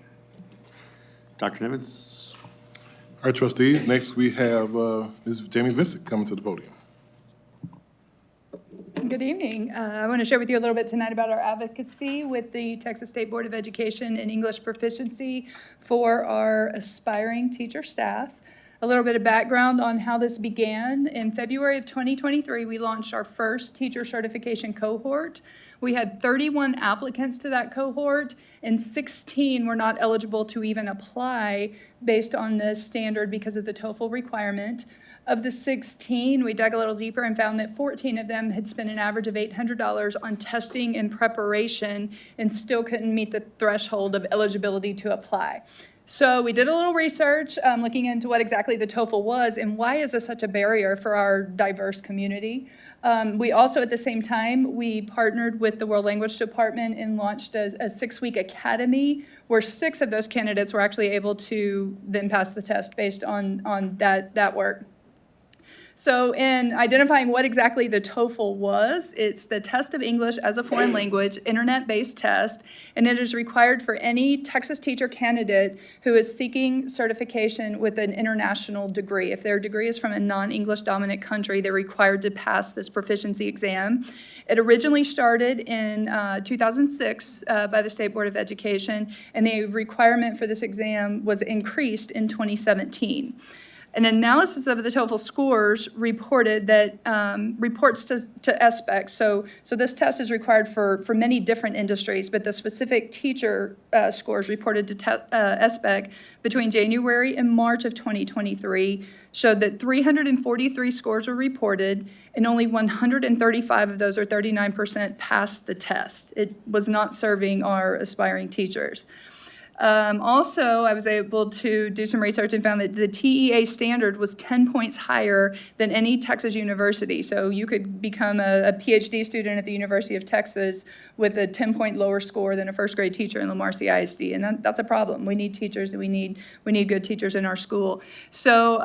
Dr. Nivens? All right, trustees, next we have Ms. Jamie Vincent coming to the podium. Good evening. I want to share with you a little bit tonight about our advocacy with the Texas State Board of Education in English proficiency for our aspiring teacher staff. A little bit of background on how this began. In February of 2023, we launched our first teacher certification cohort. We had 31 applicants to that cohort, and 16 were not eligible to even apply based on the standard because of the TOEFL requirement. Of the 16, we dug a little deeper and found that 14 of them had spent an average of $800 on testing and preparation and still couldn't meet the threshold of eligibility to apply. So we did a little research looking into what exactly the TOEFL was and why is this such a barrier for our diverse community. We also, at the same time, we partnered with the World Language Department and launched a 6-week academy where 6 of those candidates were actually able to then pass the test based on that work. So in identifying what exactly the TOEFL was, it's the Test of English as a Foreign Language, internet-based test, and it is required for any Texas teacher candidate who is seeking certification with an international degree. If their degree is from a non-English dominant country, they're required to pass this proficiency exam. It originally started in 2006 by the State Board of Education, and the requirement for this exam was increased in 2017. An analysis of the TOEFL scores reported that reports to SBEC. So this test is required for many different industries, but the specific teacher scores reported to SBEC between January and March of 2023 showed that 343 scores were reported, and only 135 of those, or 39%, passed the test. It was not serving our aspiring teachers. Also, I was able to do some research and found that the TEA standard was 10 points higher than any Texas university. So you could become a PhD student at the University of Texas with a 10-point lower score than a first grade teacher in Lamar CISD, and that's a problem. We need teachers, and we need good teachers in our school. So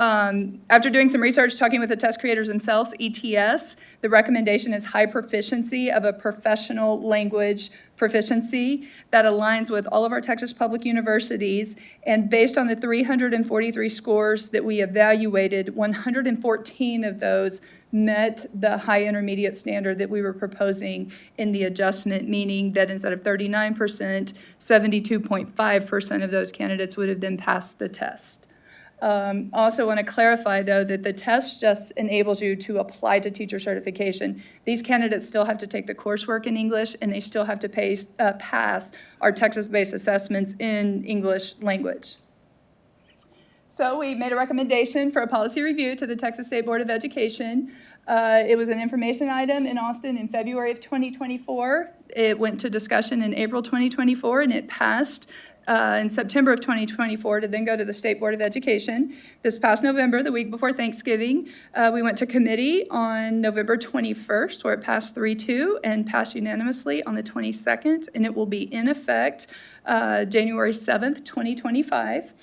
after doing some research, talking with the test creators themselves, ETS, the recommendation is high proficiency of a professional language proficiency that aligns with all of our Texas public universities. And based on the 343 scores that we evaluated, 114 of those met the high intermediate standard that we were proposing in the adjustment, meaning that instead of 39%, 72.5% of those candidates would have then passed the test. Also want to clarify, though, that the test just enables you to apply to teacher certification. These candidates still have to take the coursework in English, and they still have to pass our Texas-based assessments in English language. So we made a recommendation for a policy review to the Texas State Board of Education. It was an information item in Austin in February of 2024. It went to discussion in April 2024, and it passed in September of 2024 to then go to the State Board of Education. This past November, the week before Thanksgiving, we went to committee on November 21st, where it passed 3-2 and passed unanimously on the 22nd, and it will be in effect January 7th, 2025.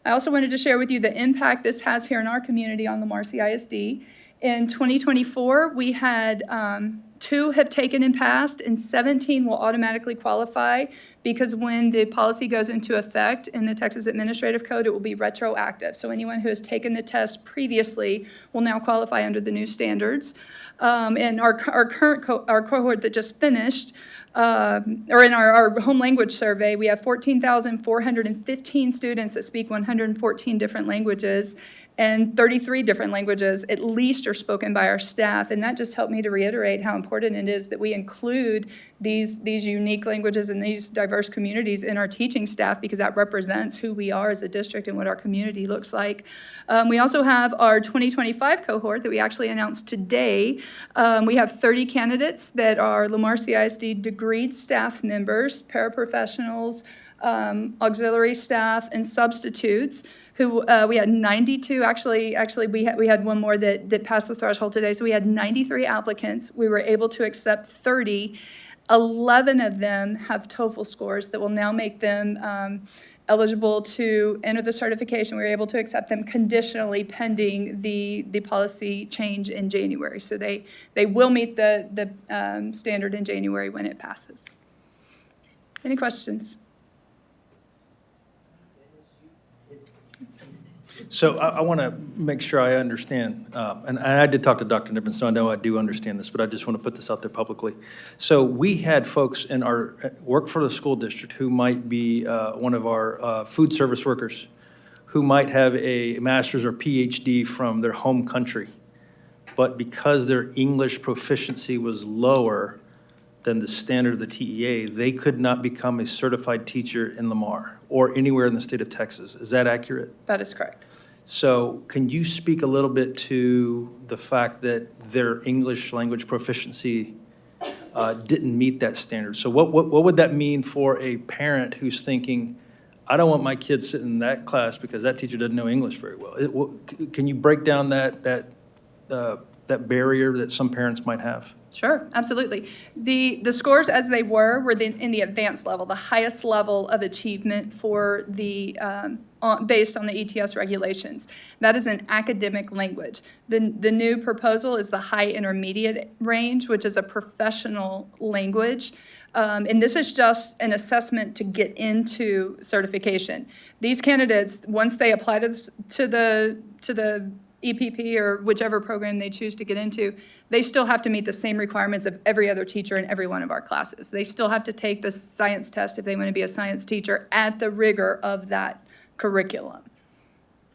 I also wanted to share with you the impact this has here in our community on Lamar CISD. In 2024, we had 2 have taken and passed, and 17 will automatically qualify because when the policy goes into effect in the Texas Administrative Code, it will be retroactive. So anyone who has taken the test previously will now qualify under the new standards. And our cohort that just finished, or in our home language survey, we have 14,415 students that speak 114 different languages, and 33 different languages at least are spoken by our staff. And that just helped me to reiterate how important it is that we include these unique languages and these diverse communities in our teaching staff, because that represents who we are as a district and what our community looks like. We also have our 2025 cohort that we actually announced today. We have 30 candidates that are Lamar CISD degreed staff members, paraprofessionals, auxiliary staff, and substitutes. Who we had 92, actually we had one more that passed the threshold today. So we had 93 applicants. We were able to accept 30. 11 of them have TOEFL scores that will now make them eligible to enter the certification. We were able to accept them conditionally pending the policy change in January. So they will meet the standard in January when it passes. Any questions? So I want to make sure I understand, and I did talk to Dr. Niven, so I know I do understand this, but I just want to put this out there publicly. So we had folks in our work for the school district who might be one of our food service workers, who might have a master's or PhD from their home country, but because their English proficiency was lower than the standard of the TEA, they could not become a certified teacher in Lamar or anywhere in the state of Texas. Is that accurate? That is correct. So can you speak a little bit to the fact that their English language proficiency didn't meet that standard? So what would that mean for a parent who's thinking, I don't want my kid sitting in that class because that teacher doesn't know English very well? Can you break down that barrier that some parents might have? Sure, absolutely. The scores as they were in the advanced level, the highest level of achievement for the, based on the ETS regulations. That is an academic language. The new proposal is the high intermediate range, which is a professional language. And this is just an assessment to get into certification. These candidates, once they apply to the EPP or whichever program they choose to get into, they still have to meet the same requirements of every other teacher in every one of our classes. They still have to take the science test if they want to be a science teacher at the rigor of that curriculum.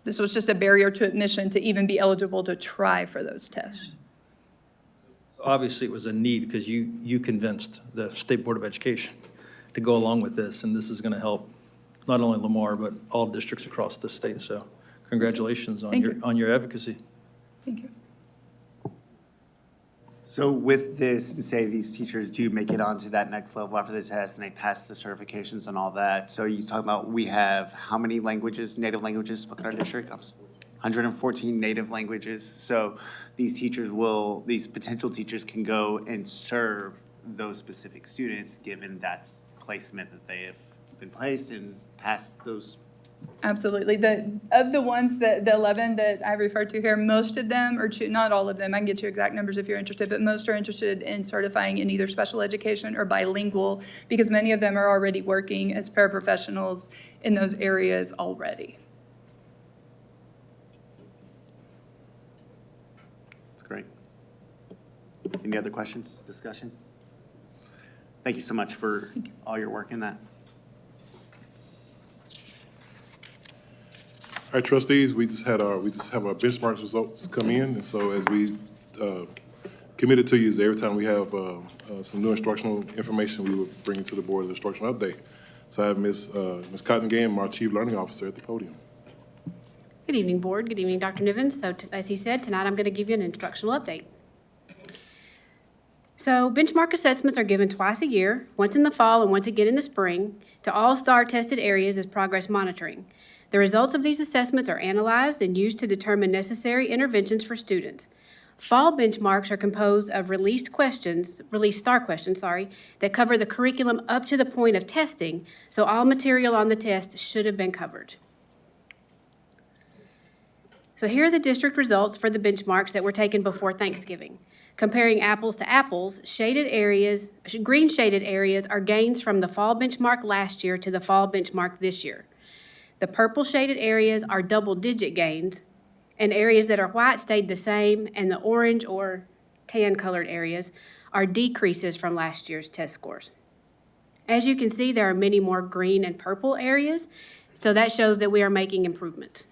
This was just a barrier to admission to even be eligible to try for those tests. Obviously, it was a need because you convinced the State Board of Education to go along with this, and this is going to help not only Lamar, but all districts across the state. So congratulations on your advocacy. Thank you. So with this, and say these teachers do make it onto that next level after the test and they pass the certifications and all that, so you talk about we have how many languages, native languages spoken in our district? 114 native languages. So these potential teachers can go and serve those specific students given that's placement that they have been placed and passed those. Absolutely. Of the ones the 11 that I referred to here, most of them, or not all of them, I can get you exact numbers if you're interested, but most are interested in certifying in either special education or bilingual because many of them are already working as paraprofessionals in those areas already. That's great. Any other questions, discussion? Thank you so much for all your work in that. All right, trustees, we just have our benchmark results come in, and so as we committed to you, is every time we have some new instructional information, we will bring it to the board as an instructional update. So I have Ms. Cottengame, our Chief Learning Officer, at the podium. Good evening, Board. Good evening, Dr. Nivens. So as he said, tonight I'm going to give you an instructional update. So benchmark assessments are given twice a year, once in the fall and once again in the spring, to all STAR tested areas as progress monitoring. The results of these assessments are analyzed and used to determine necessary interventions for students. Fall benchmarks are composed of released STAR questions, that cover the curriculum up to the point of testing, so all material on the test should have been covered. So here are the district results for the benchmarks that were taken before Thanksgiving. Comparing apples to apples, green shaded areas are gains from the fall benchmark last year to the fall benchmark this year. The purple shaded areas are double-digit gains, and areas that are white stayed the same, and the orange or tan colored areas are decreases from last year's test scores. As you can see, there are many more green and purple areas, so that shows that we are making improvement.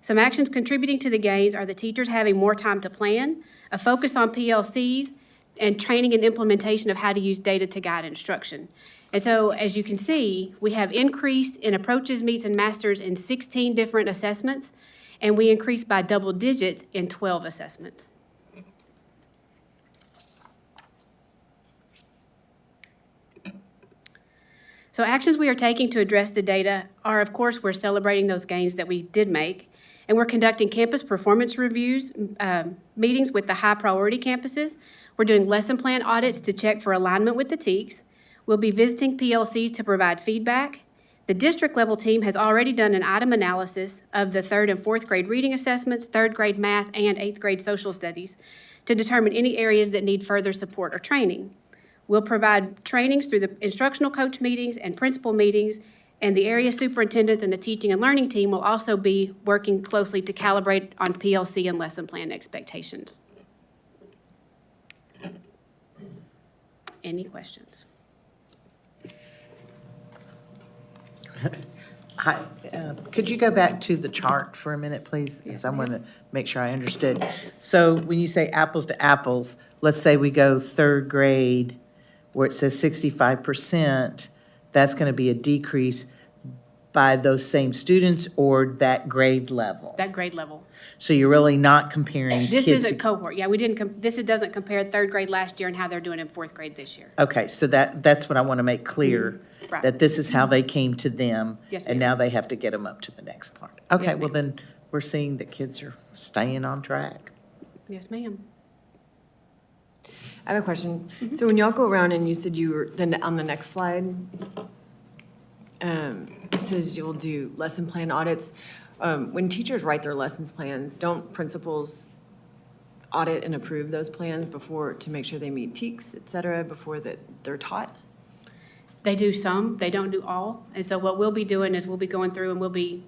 Some actions contributing to the gains are the teachers having more time to plan, a focus on PLCs, and training and implementation of how to use data to guide instruction. And so, as you can see, we have increased in approaches, meets, and masters in 16 different assessments, and we increased by double digits in 12 assessments. So actions we are taking to address the data are, of course, we're celebrating those gains that we did make, and we're conducting campus performance reviews, meetings with the high priority campuses. We're doing lesson plan audits to check for alignment with the TEKS. We'll be visiting PLCs to provide feedback. The district level team has already done an item analysis of the 3rd and 4th grade reading assessments, 3rd grade math, and 8th grade social studies to determine any areas that need further support or training. We'll provide trainings through the instructional coach meetings and principal meetings, and the area superintendents and the teaching and learning team will also be working closely to calibrate on PLC and lesson plan expectations. Any questions? Hi, could you go back to the chart for a minute, please? Because I want to make sure I understood. So when you say apples to apples, let's say we go 3rd grade where it says 65%, that's going to be a decrease. by those same students or that grade level? That grade level. So you're really not comparing This kids isn't to... cohort, yeah, we didn't, this doesn't compare third grade last year and how they're doing in fourth grade this year. Okay, so that's what I want to make clear, Right. that this is how they came to them. Yes, And ma'am. now they have to get them up to the next part. Okay, Yes, well ma'am. then, we're seeing that kids are staying on track. Yes, ma'am. I have a question. So when y'all go around and you said you were, then on the next slide, it says you'll do lesson plan audits. When teachers write their lessons plans, don't principals audit and approve those plans before, to make sure they meet TEKS, et cetera, before that they're taught? They do some, they don't do all. And so what we'll be doing is we'll be going through and we'll be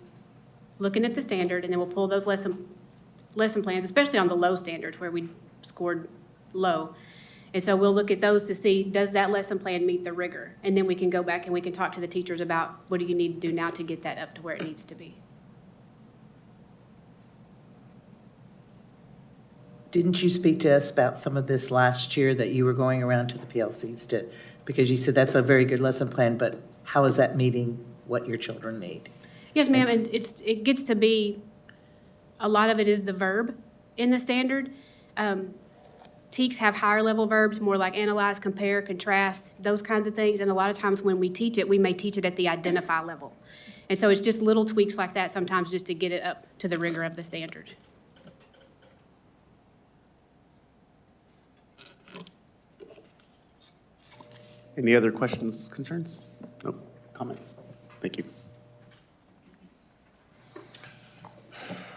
looking at the standard, and then we'll pull those lesson plans, especially on the low standards where we scored low. And so we'll look at those to see, does that lesson plan meet the rigor? And then we can go back and we can talk to the teachers about what do you need to do now to get that up to where it needs to be. Didn't you speak to us about some of this last year, that you were going around to the PLCs to, because you said that's a very good lesson plan, but how is that meeting what your children need? Yes, ma'am, and it gets to be, a lot of it is the verb in the standard. TEKS have higher level verbs, more like analyze, compare, contrast, those kinds of things. And a lot of times when we teach it, we may teach it at the identify level. And so it's just little tweaks like that sometimes just to get it up to the rigor of the standard. Any other questions, concerns? No, comments? Thank you.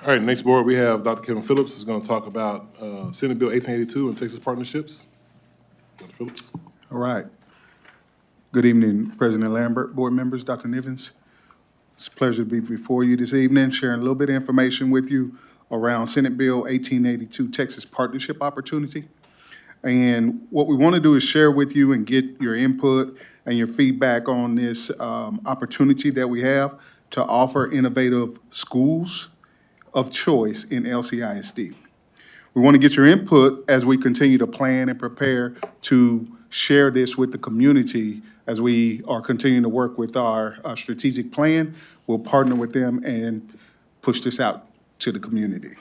All right, next board, we have Dr. Kevin Phillips, who's going to talk about Senate Bill 1882 and Texas partnerships. Dr. Phillips. All right. Good evening, President Lambert, board members, Dr. Nivens. It's a pleasure to be before you this evening, sharing a little bit of information with you around Senate Bill 1882 Texas partnership opportunity. And what we want to do is share with you and get your input and your feedback on this opportunity that we have to offer innovative schools of choice in LCISD. We want to get your input as we continue to plan and prepare to share this with the community as we are continuing to work with our strategic plan. We'll partner with them and push this out to the community.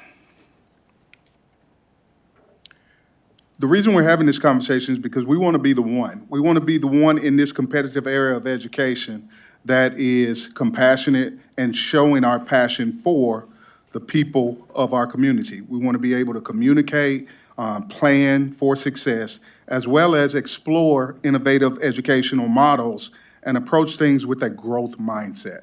The reason we're having this conversation is because we want to be the one. We want to be the one in this competitive area of education that is compassionate and showing our passion for the people of our community. We want to be able to communicate, plan for success, as well as explore innovative educational models and approach things with a growth mindset.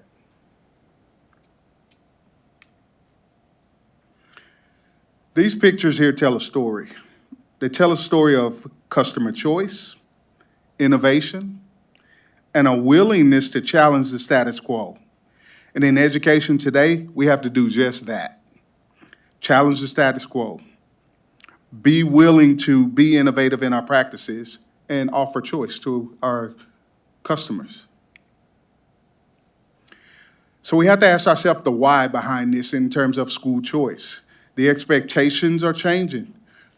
These pictures here tell a story. They tell a story of customer choice, innovation, and a willingness to challenge the status quo. And in education today, we have to do just that. Challenge the status quo. Be willing to be innovative in our practices and offer choice to our customers. So we have to ask ourselves the why behind this in terms of school choice. The expectations are changing.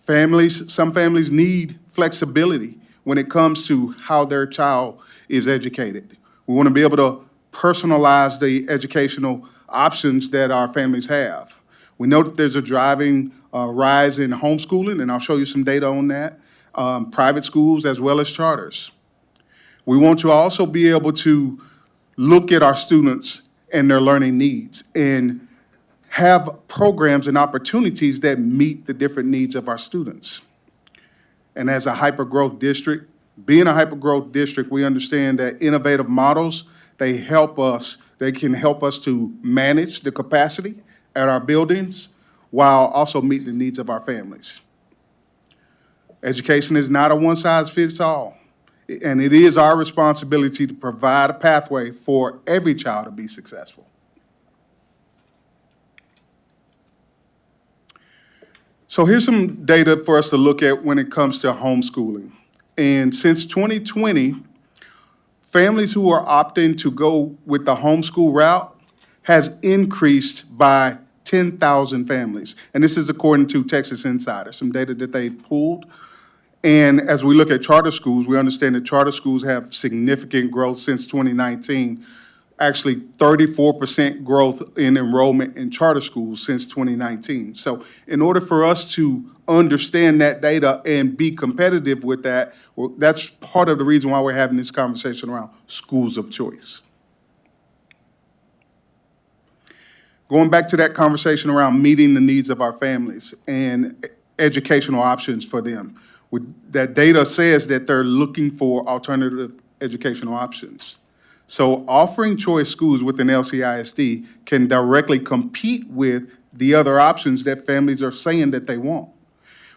Some families need flexibility when it comes to how their child is educated. We want to be able to personalize the educational options that our families have. We know that there's a driving rise in homeschooling, and I'll show you some data on that, private schools as well as charters. We want to also be able to look at our students and their learning needs and have programs and opportunities that meet the different needs of our students. And as a hyper-growth district, being a hyper-growth district, we understand that innovative models, they can help us to manage the capacity at our buildings while also meeting the needs of our families. Education is not a one-size-fits-all, and it is our responsibility to provide a pathway for every child to be successful. So here's some data for us to look at when it comes to homeschooling. And since 2020, families who are opting to go with the homeschool route has increased by 10,000 families. And this is according to Texas Insider, some data that they've pulled. And as we look at charter schools, we understand that charter schools have significant growth since 2019, actually 34% growth in enrollment in charter schools since 2019. So in order for us to understand that data and be competitive with that, well, that's part of the reason why we're having this conversation around schools of choice. Going back to that conversation around meeting the needs of our families and educational options for them. That data says that they're looking for alternative educational options. So offering choice schools within LCISD can directly compete with the other options that families are saying that they want,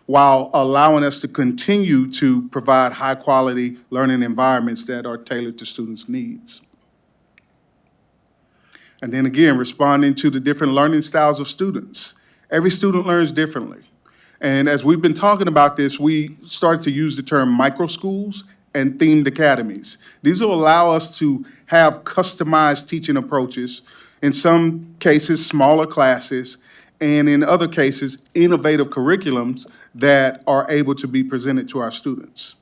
while allowing us to continue to provide high-quality learning environments that are tailored to students' needs. And then again, responding to the different learning styles of students. Every student learns differently. And as we've been talking about this, we started to use the term micro schools and themed academies. These will allow us to have customized teaching approaches, in some cases, smaller classes, and in other cases, innovative curriculums that are able to be presented to our students.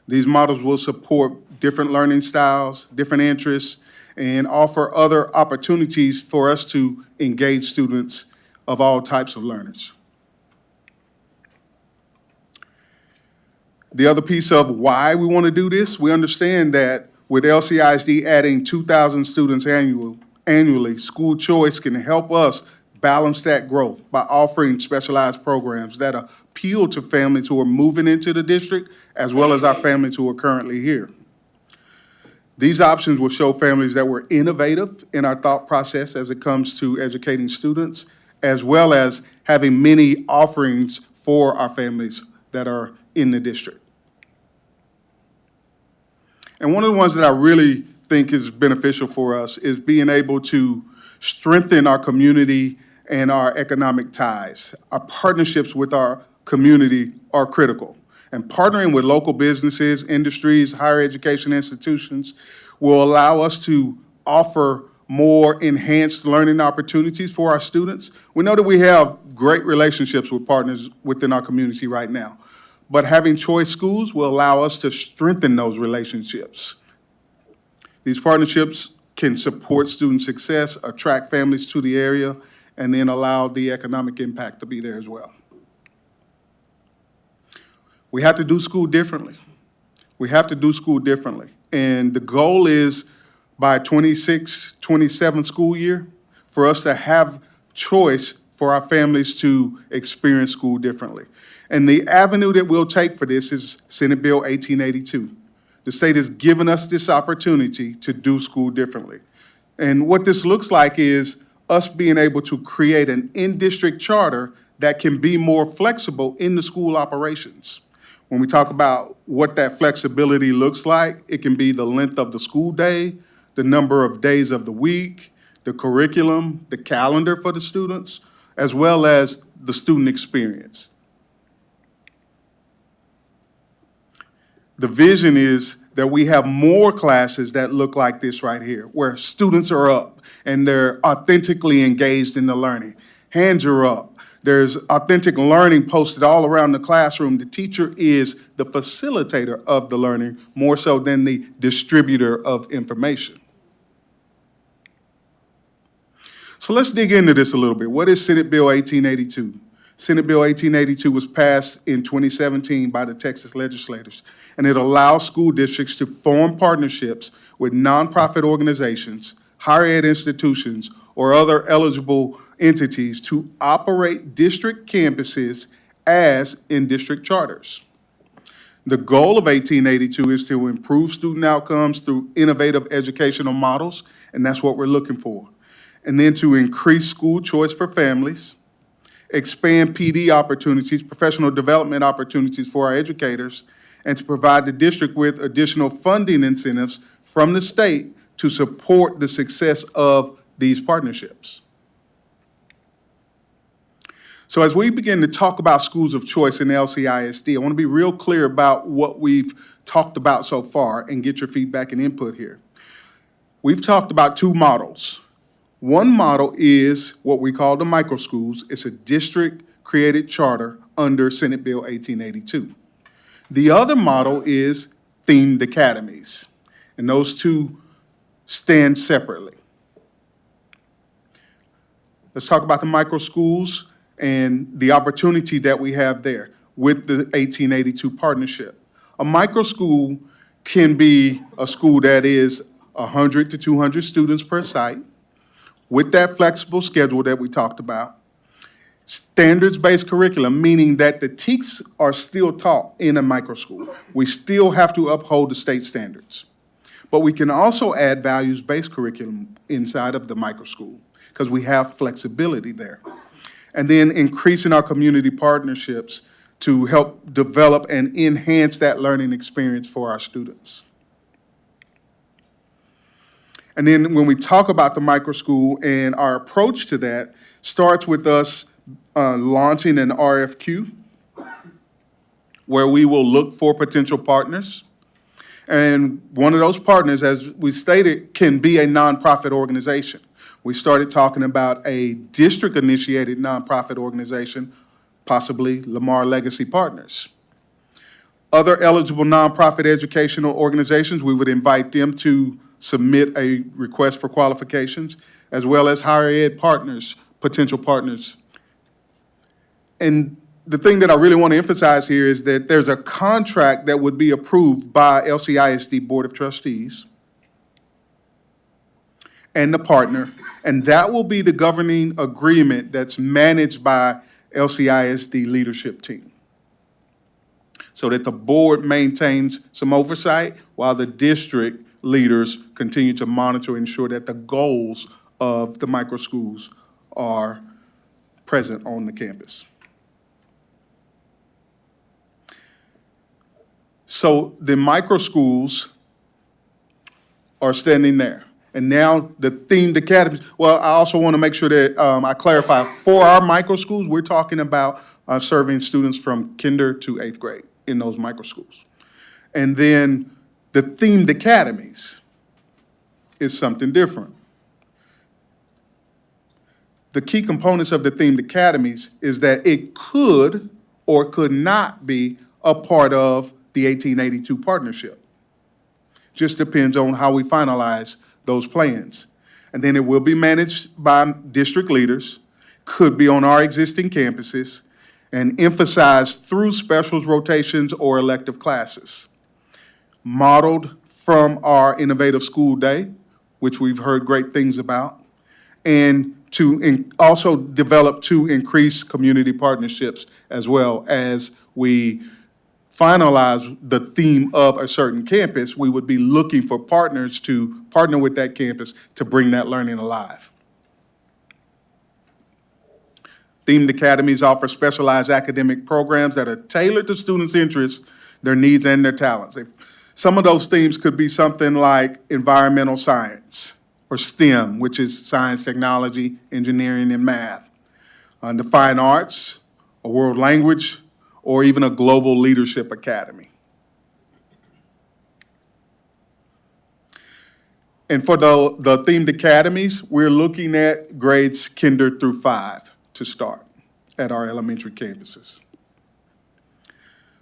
These models will support different learning styles, different interests, and offer other opportunities for us to engage students of all types of learners. The other piece of why we want to do this, we understand that with LCISD adding 2,000 students annually, school choice can help us balance that growth by offering specialized programs that appeal to families who are moving into the district, as well as our families who are currently here. These options will show families that we're innovative in our thought process as it comes to educating students, as well as having many offerings for our families that are in the district. And one of the ones that I really think is beneficial for us is being able to strengthen our community and our economic ties. Our partnerships with our community are critical. And partnering with local businesses, industries, higher education institutions will allow us to offer more enhanced learning opportunities for our students. We know that we have great relationships with partners within our community right now, but having choice schools will allow us to strengthen those relationships. These partnerships can support student success, attract families to the area, and then allow the economic impact to be there as well. We have to do school differently. We have to do school differently. And the goal is by 26, 27 school year for us to have choice for our families to experience school differently. And the avenue that we'll take for this is Senate Bill 1882. The state has given us this opportunity to do school differently. And what this looks like is us being able to create an in-district charter that can be more flexible in the school operations. When we talk about what that flexibility looks like, it can be the length of the school day, the number of days of the week, the curriculum, the calendar for the students, as well as the student experience. The vision is that we have more classes that look like this right here, where students are up and they're authentically engaged in the learning. Hands are up. There's authentic learning posted all around the classroom. The teacher is the facilitator of the learning more so than the distributor of information. So let's dig into this a little bit. What is Senate Bill 1882? Senate Bill 1882 was passed in 2017 by the Texas legislators, and it allows school districts to form partnerships with nonprofit organizations, higher ed institutions, or other eligible entities to operate district campuses as in-district charters. The goal of 1882 is to improve student outcomes through innovative educational models, and that's what we're looking for. And then to increase school choice for families, expand PD opportunities, professional development opportunities for our educators, and to provide the district with additional funding incentives from the state to support the success of these partnerships. So as we begin to talk about schools of choice in LCISD, I want to be real clear about what we've talked about so far and get your feedback and input here. We've talked about two models. One model is what we call the micro schools. It's a district-created charter under Senate Bill 1882. The other model is themed academies. And those two stand separately. Let's talk about the micro schools and the opportunity that we have there with the 1882 partnership. A micro school can be a school that is 100 to 200 students per site with that flexible schedule that we talked about. Standards-based curriculum, meaning that the TEKS are still taught in a micro school. We still have to uphold the state standards. But we can also add values-based curriculum inside of the micro school because we have flexibility there. And then increasing our community partnerships to help develop and enhance that learning experience for our students. And then when we talk about the micro school and our approach to that starts with us launching an RFQ where we will look for potential partners. And one of those partners, as we stated, can be a nonprofit organization. We started talking about a district-initiated nonprofit organization, possibly Lamar Legacy Partners. Other eligible nonprofit educational organizations, we would invite them to submit a request for qualifications, as well as higher ed partners, potential partners. And the thing that I really want to emphasize here is that there's a contract that would be approved by LCISD Board of Trustees and the partner, and that will be the governing agreement that's managed by LCISD leadership team, so that the board maintains some oversight while the district leaders continue to monitor and ensure that the goals of the micro schools are present on the campus. So the micro schools are standing there. And now the themed academies, well, I also want to make sure that I clarify, for our micro schools, we're talking about serving students from kinder to 8th grade in those micro schools. And then the themed academies is something different. The key components of the themed academies is that it could or could not be a part of the 1882 partnership. Just depends on how we finalize those plans. And then it will be managed by district leaders, could be on our existing campuses, and emphasized through specials, rotations, or elective classes. Modeled from our Innovative School Day, which we've heard great things about, and to also develop to increase community partnerships as well. As we finalize the theme of a certain campus, we would be looking for partners to partner with that campus to bring that learning alive. Themed academies offer specialized academic programs that are tailored to students' interests, their needs, and their talents. Some of those themes could be something like environmental science, or STEM, which is science, technology, engineering, and math. The fine arts, a world language, or even a global leadership academy. And for the themed academies, we're looking at grades kinder through 5 to start at our elementary campuses.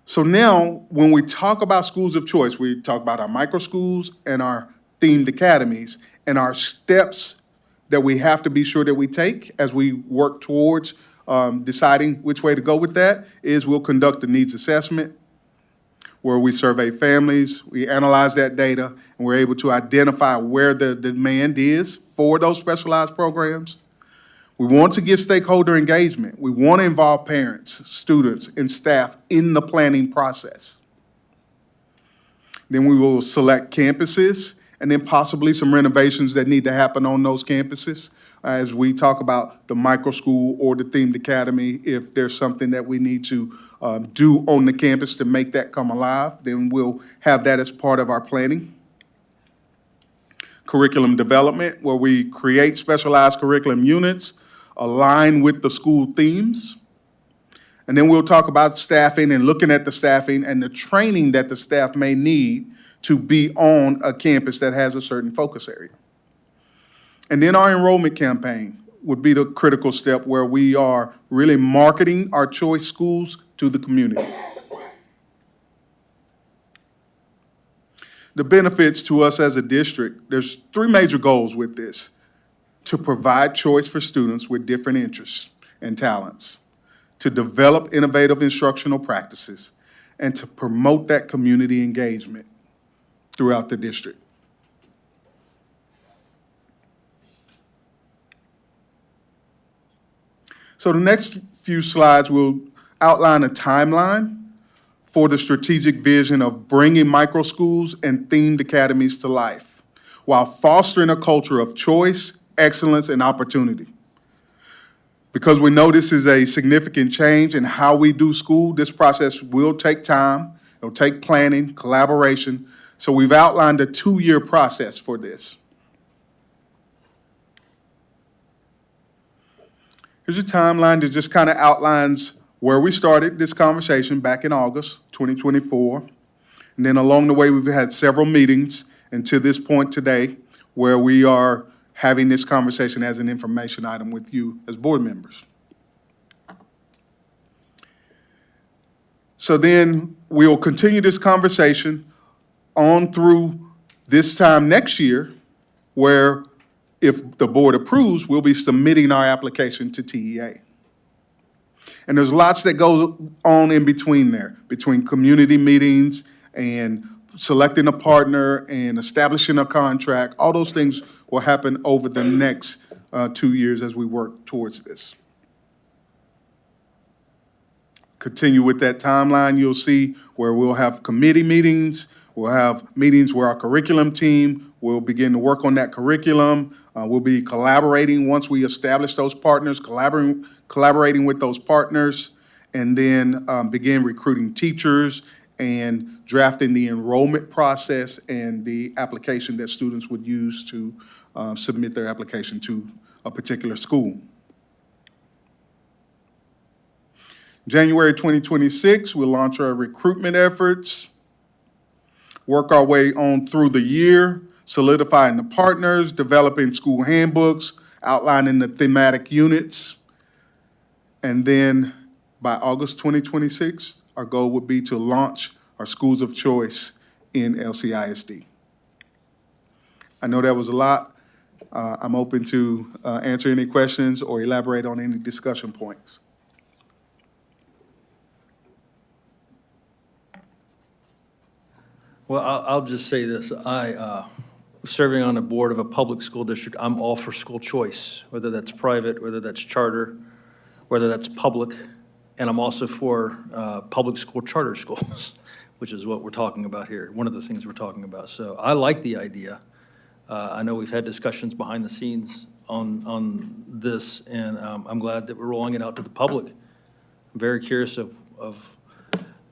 So now, when we talk about schools of choice, we talk about our micro schools and our themed academies and our steps that we have to be sure that we take as we work towards deciding which way to go with that. Is we'll conduct a needs assessment where we survey families, we analyze that data, and we're able to identify where the demand is for those specialized programs. We want to get stakeholder engagement. We want to involve parents, students, and staff in the planning process. Then we will select campuses and then possibly some renovations that need to happen on those campuses as we talk about the micro school or the themed academy. If there's something that we need to do on the campus to make that come alive, then we'll have that as part of our planning. Curriculum development, where we create specialized curriculum units, align with the school themes. And then we'll talk about staffing and looking at the staffing and the training that the staff may need to be on a campus that has a certain focus area. And then our enrollment campaign would be the critical step where we are really marketing our choice schools to the community. the benefits to us as a district, there's three major goals with this: to provide choice for students with different interests and talents, to develop innovative instructional practices, and to promote that community engagement throughout the district. So the next few slides will outline a timeline for the strategic vision of bringing micro schools and themed academies to life, while fostering a culture of choice, excellence, and opportunity. Because we know this is a significant change in how we do school, this process will take time, it'll take planning, collaboration, so we've outlined a 2-year process for this. Here's a timeline that just kind of outlines where we started this conversation back in August 2024. And then along the way, we've had several meetings, and to this point today, where we are having this conversation as an information item with you as board members. So then we'll continue this conversation on through this time next year, where if the board approves, we'll be submitting our application to TEA. And there's lots that go on in between there, between community meetings and selecting a partner and establishing a contract. All those things will happen over the next 2 years as we work towards this. Continue with that timeline, you'll see where we'll have committee meetings, we'll have meetings where our curriculum team will begin to work on that curriculum. We'll be collaborating once we establish those partners, collaborating with those partners, and then begin recruiting teachers and drafting the enrollment process and the application that students would use to submit their application to a particular school. January 2026, we'll launch our recruitment efforts, work our way on through the year, solidifying the partners, developing school handbooks, outlining the thematic units. And then by August 2026, our goal would be to launch our schools of choice in LCISD. I know that was a lot. I'm open to answer any questions or elaborate on any discussion points. Well, I'll just say this. Serving on the board of a public school district, I'm all for school choice, whether that's private, whether that's charter, whether that's public, and I'm also for public school charter schools, which is what we're talking about here, one of the things we're talking about. So I like the idea. I know we've had discussions behind the scenes on this, and I'm glad that we're rolling it out to the public. I'm very curious of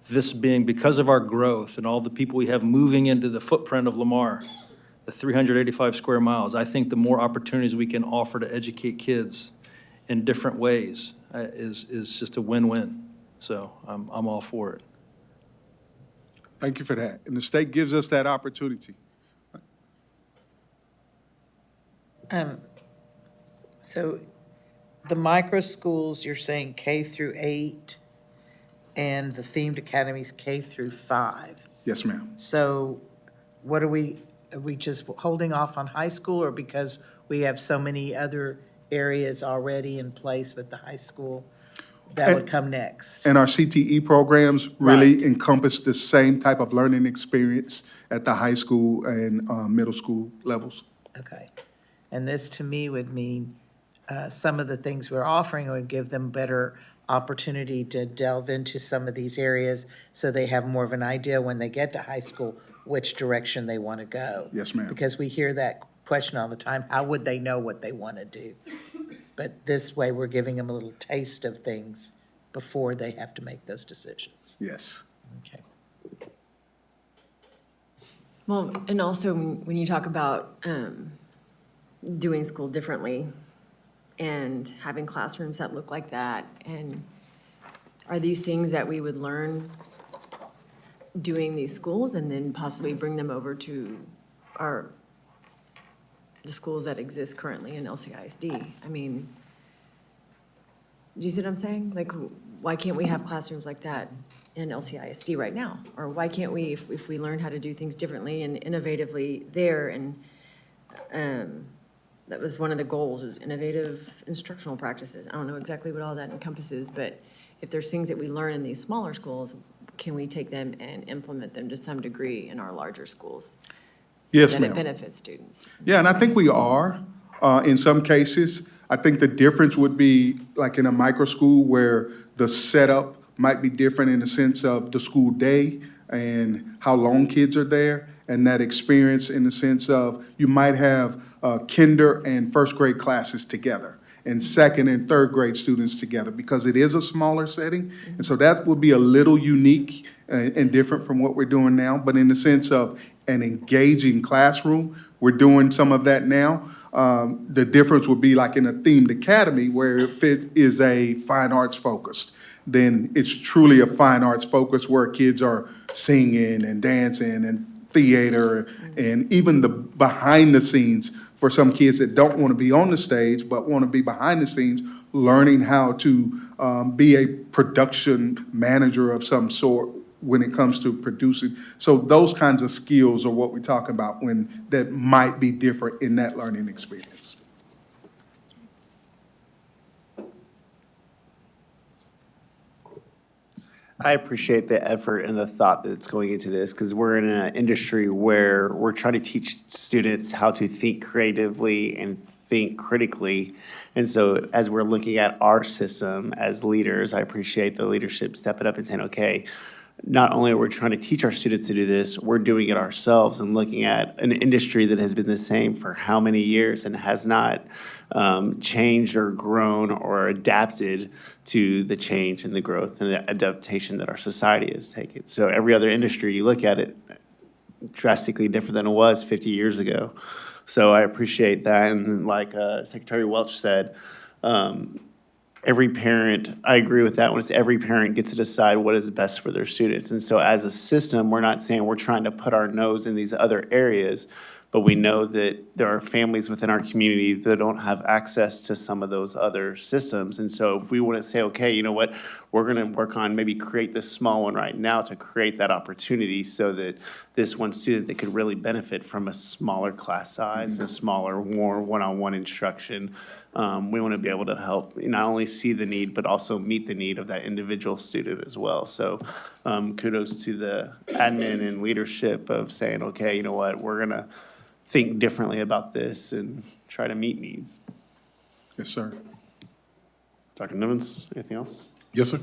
this being, because of our growth and all the people we have moving into the footprint of Lamar, the 385 square miles, I think the more opportunities we can offer to educate kids in different ways is just a win-win. So I'm all for it. Thank you for that. And the state gives us that opportunity. So the micro schools, you're saying K through 8, and the themed academies K through 5. Yes, ma'am. So what are we just holding off on high school, or because we have so many other areas already in place with the high school that would come next? And our CTE programs really Right. encompass the same type of learning experience at the high school and middle school levels. Okay. And this, to me, would mean some of the things we're offering would give them better opportunity to delve into some of these areas so they have more of an idea when they get to high school which direction they want to go. Yes, ma'am. Because we hear that question all the time, how would they know what they want to do? But this way, we're giving them a little taste of things before they have to make those decisions. Yes. Okay. Well, and also when you talk about doing school differently and having classrooms that look like that, and are these things that we would learn doing these schools and then possibly bring them over to the schools that exist currently in LCISD? I mean, do you see what I'm saying? Like, why can't we have classrooms like that in LCISD right now? Or why can't we, if we learn how to do things differently and innovatively there, and that was one of the goals, is innovative instructional practices. I don't know exactly what all that encompasses, but if there's things that we learn in these smaller schools, can we take them and implement them to some degree in our larger schools? Yes, So that ma'am. it benefits students. Yeah, and I think we are, in some cases. I think the difference would be like in a micro school where the setup might be different in the sense of the school day and how long kids are there, and that experience in the sense of you might have kinder and first grade classes together, and second and third grade students together, because it is a smaller setting. And so that would be a little unique and different from what we're doing now. But in the sense of an engaging classroom, we're doing some of that now. The difference would be like in a themed academy, where if it is a fine arts focused, then it's truly a fine arts focus where kids are singing and dancing and theater, and even the behind the scenes for some kids that don't want to be on the stage but want to be behind the scenes, learning how to be a production manager of some sort when it comes to producing. So those kinds of skills are what we talk about when that might be different in that learning experience. I appreciate the effort and the thought that's going into this, because we're in an industry where we're trying to teach students how to think creatively and think critically. And so as we're looking at our system as leaders, I appreciate the leadership stepping up and saying, okay, not only are we trying to teach our students to do this, we're doing it ourselves and looking at an industry that has been the same for how many years and has not changed or grown or adapted to the change and the growth and the adaptation that our society has taken. So every other industry, you look at it, drastically different than it was 50 years ago. So I appreciate that. And like Secretary Welch said, every parent, I agree with that one, it's every parent gets to decide what is best for their students. And so as a system, we're not saying we're trying to put our nose in these other areas, but we know that there are families within our community that don't have access to some of those other systems. And so if we want to say, okay, you know what, we're going to work on maybe create this small one right now to create that opportunity so that this one student that could really benefit from a smaller class size, a smaller, more one-on-one instruction, we want to be able to help not only see the need, but also meet the need of that individual student as well. So kudos to the admin and leadership of saying, okay, you know what, we're going to think differently about this and try to meet needs. Yes, sir. Dr. Nivens, anything else? Yes, sir.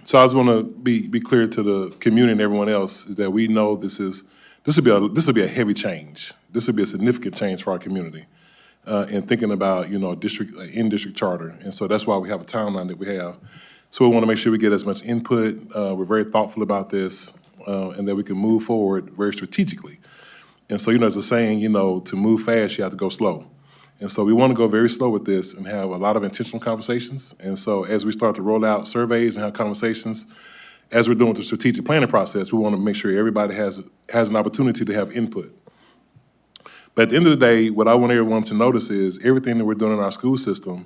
So I just want to be clear to the community and everyone else is that we know this will be a heavy change. This will be a significant change for our community. And thinking about, you know, in-district charter. And so that's why we have a timeline that we have. So we want to make sure we get as much input. We're very thoughtful about this, and that we can move forward very strategically. And so, you know, as a saying, you know, to move fast, you have to go slow. And so we want to go very slow with this and have a lot of intentional conversations. And so as we start to roll out surveys and have conversations, as we're doing the strategic planning process, we want to make sure everybody has an opportunity to have input. But at the end of the day, what I want everyone to notice is everything that we're doing in our school system,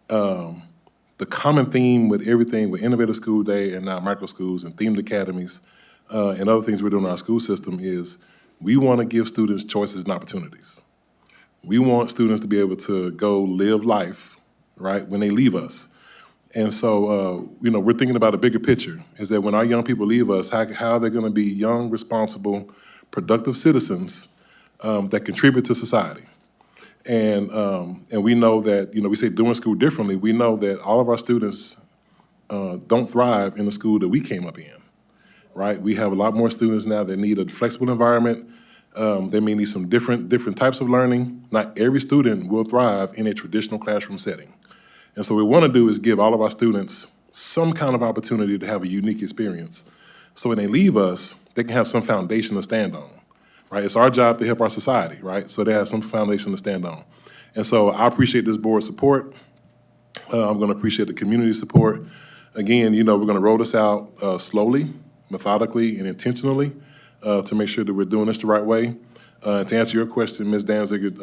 the common theme with everything with Innovative School Day and now micro schools and themed academies and other things we're doing in our school system is we want to give students choices and opportunities. We want students to be able to go live life, right, when they leave us. And so, you know, we're thinking about a bigger picture, is that when our young people leave us, how are they going to be young, responsible, productive citizens that contribute to society? And we know that, you know, we say doing school differently. We know that all of our students don't thrive in the school that we came up in, right? We have a lot more students now that need a flexible environment. They may need some different types of learning. Not every student will thrive in a traditional classroom setting. And so what we want to do is give all of our students some kind of opportunity to have a unique experience. So when they leave us, they can have some foundation to stand on, right? It's our job to help our society, right? So they have some foundation to stand on. And so I appreciate this board's support. I'm going to appreciate the community support. Again, you know, we're going to roll this out slowly, methodically, and intentionally to make sure that we're doing this the right way. To answer your question, Ms. Danzig,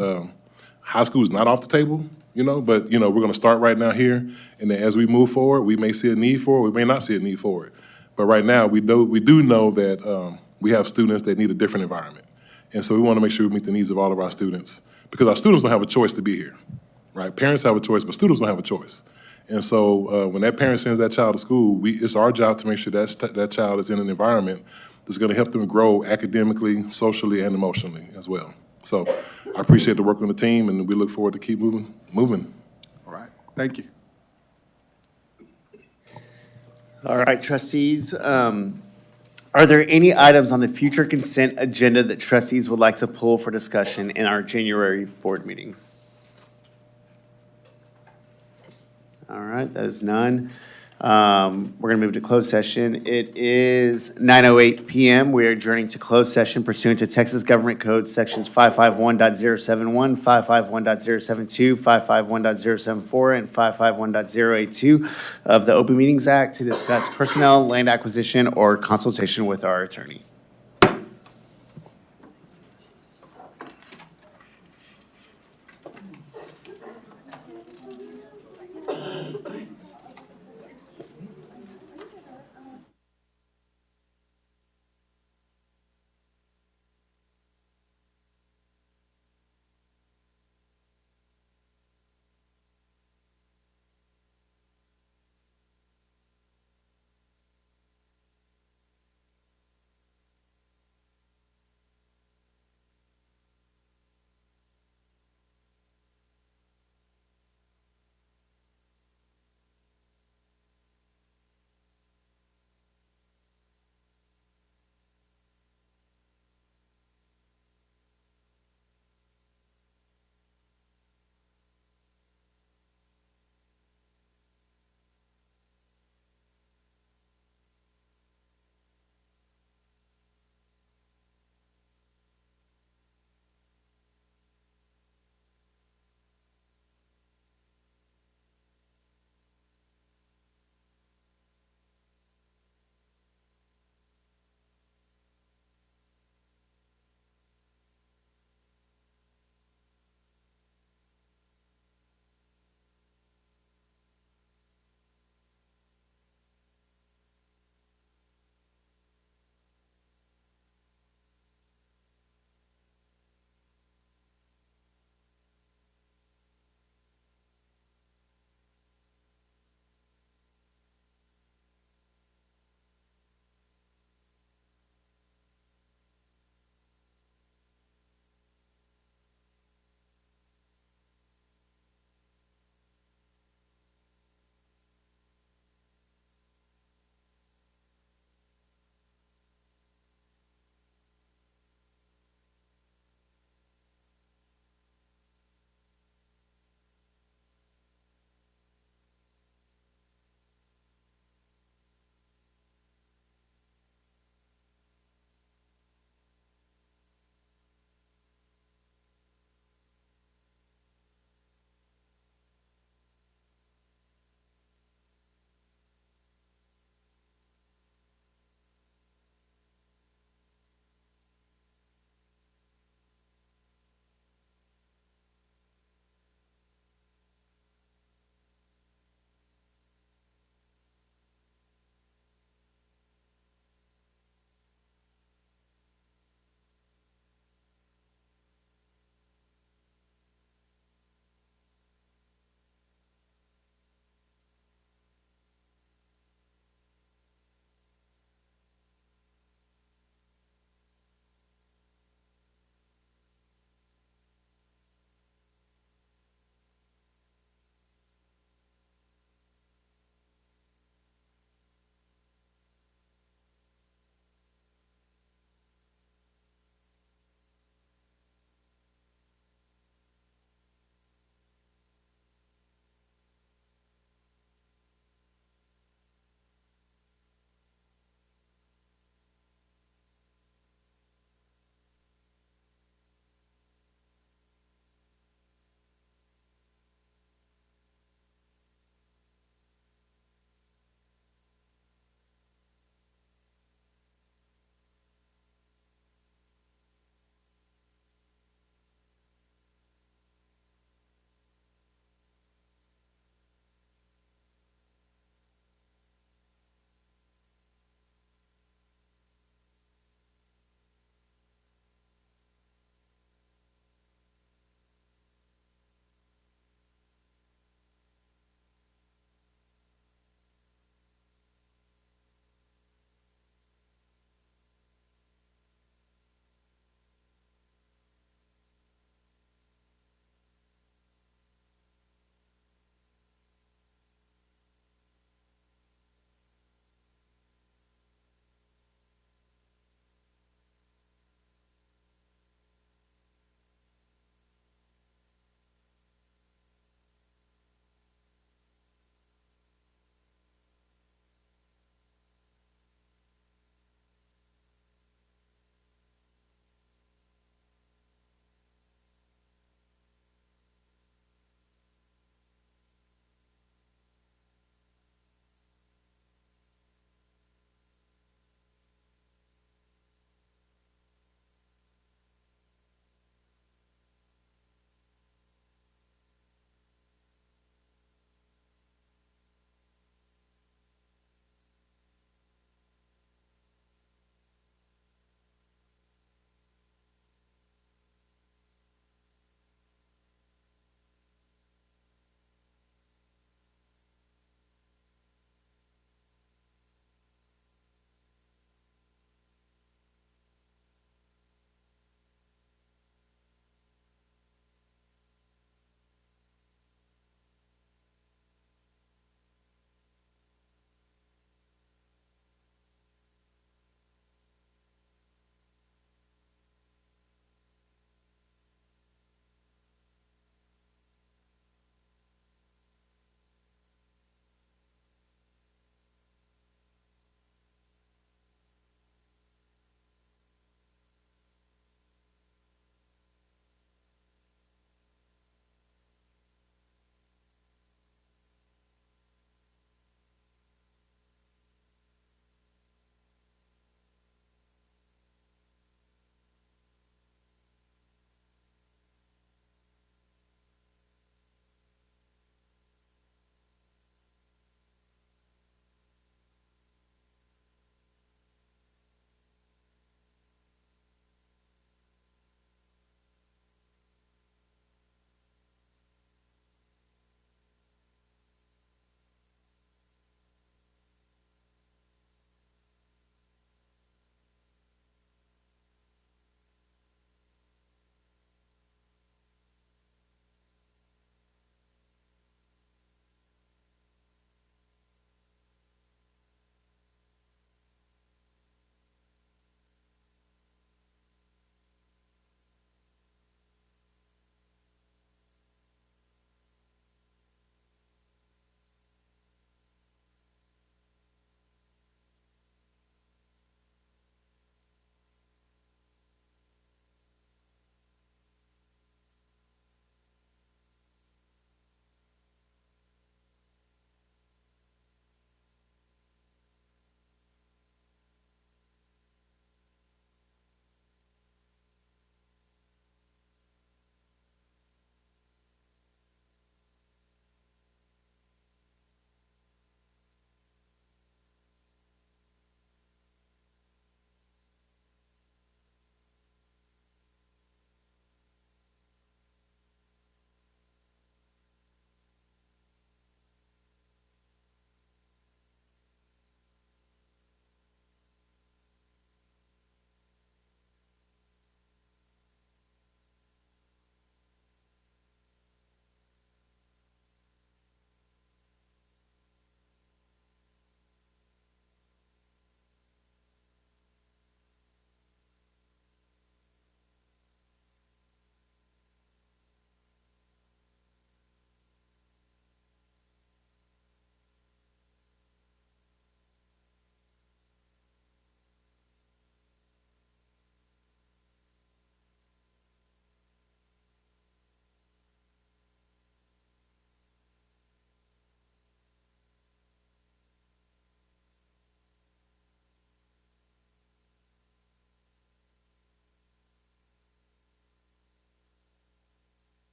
high school is not off the table, but, we're going to start right now here. And then as we move forward, we may see a need for it, we may not see a need for it. But right now, we do know that we have students that need a different environment. And so we want to make sure we meet the needs of all of our students, because our students don't have a choice to be here, right? Parents have a choice, but students don't have a choice. And so when that parent sends that child to school, it's our job to make sure that child is in an environment that's going to help them grow academically, socially, and emotionally as well. So I appreciate the work on the team, and we look forward to keep moving. All right, thank you. All right, trustees, are there any items on the future consent agenda that trustees would like to pull for discussion in our January board meeting? All right, that is none. We're going to move to closed session. It is 9:08 PM. We are adjourning to closed session pursuant to Texas Government Code Sections 551.071, 551.072, 551.074, and 551.082 of the Open Meetings Act to discuss personnel, land acquisition, or consultation with our attorney.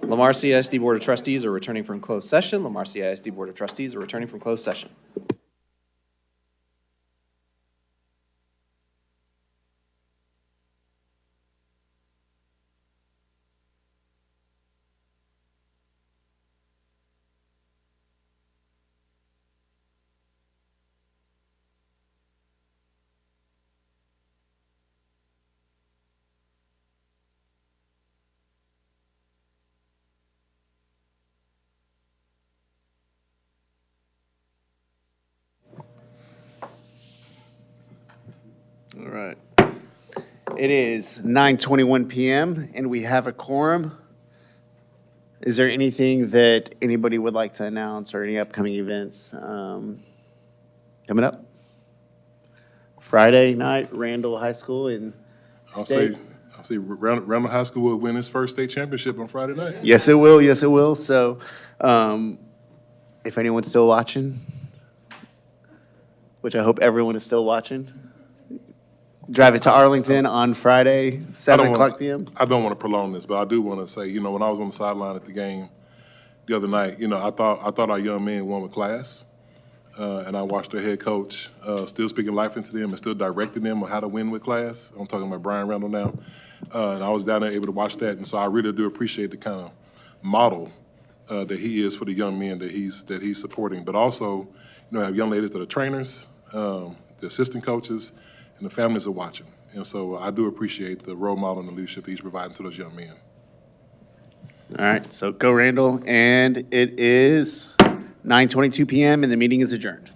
Lamar CISD Board of Trustees are returning from closed session. Lamar CISD Board of Trustees are returning from closed session. All right. It is 9:21 PM, and we have a quorum. Is there anything that anybody would like to announce or any upcoming events coming up? Friday night, Randall High School in state. I'll say Randall High School will win its first state championship on Friday night. Yes, it will. Yes, it will. So if anyone's still watching, which I hope everyone is still watching, drive it to Arlington on Friday, 7:00 PM. I don't want to prolong this, but I do want to say, when I was on the sideline at the game the other night, I thought our young men won with class. And I watched their head coach still speaking life into them and still directing them on how to win with class. I'm talking about Brian Randall now. And I was down there able to watch that. And so I really do appreciate the kind of model that he is for the young men that he's supporting. But also, I have young ladies that are trainers, the assistant coaches, and the families are watching. And so I do appreciate the role model and the leadership he's providing to those young men. All right, so go Randall, and it is 9:22 PM, and the meeting is adjourned.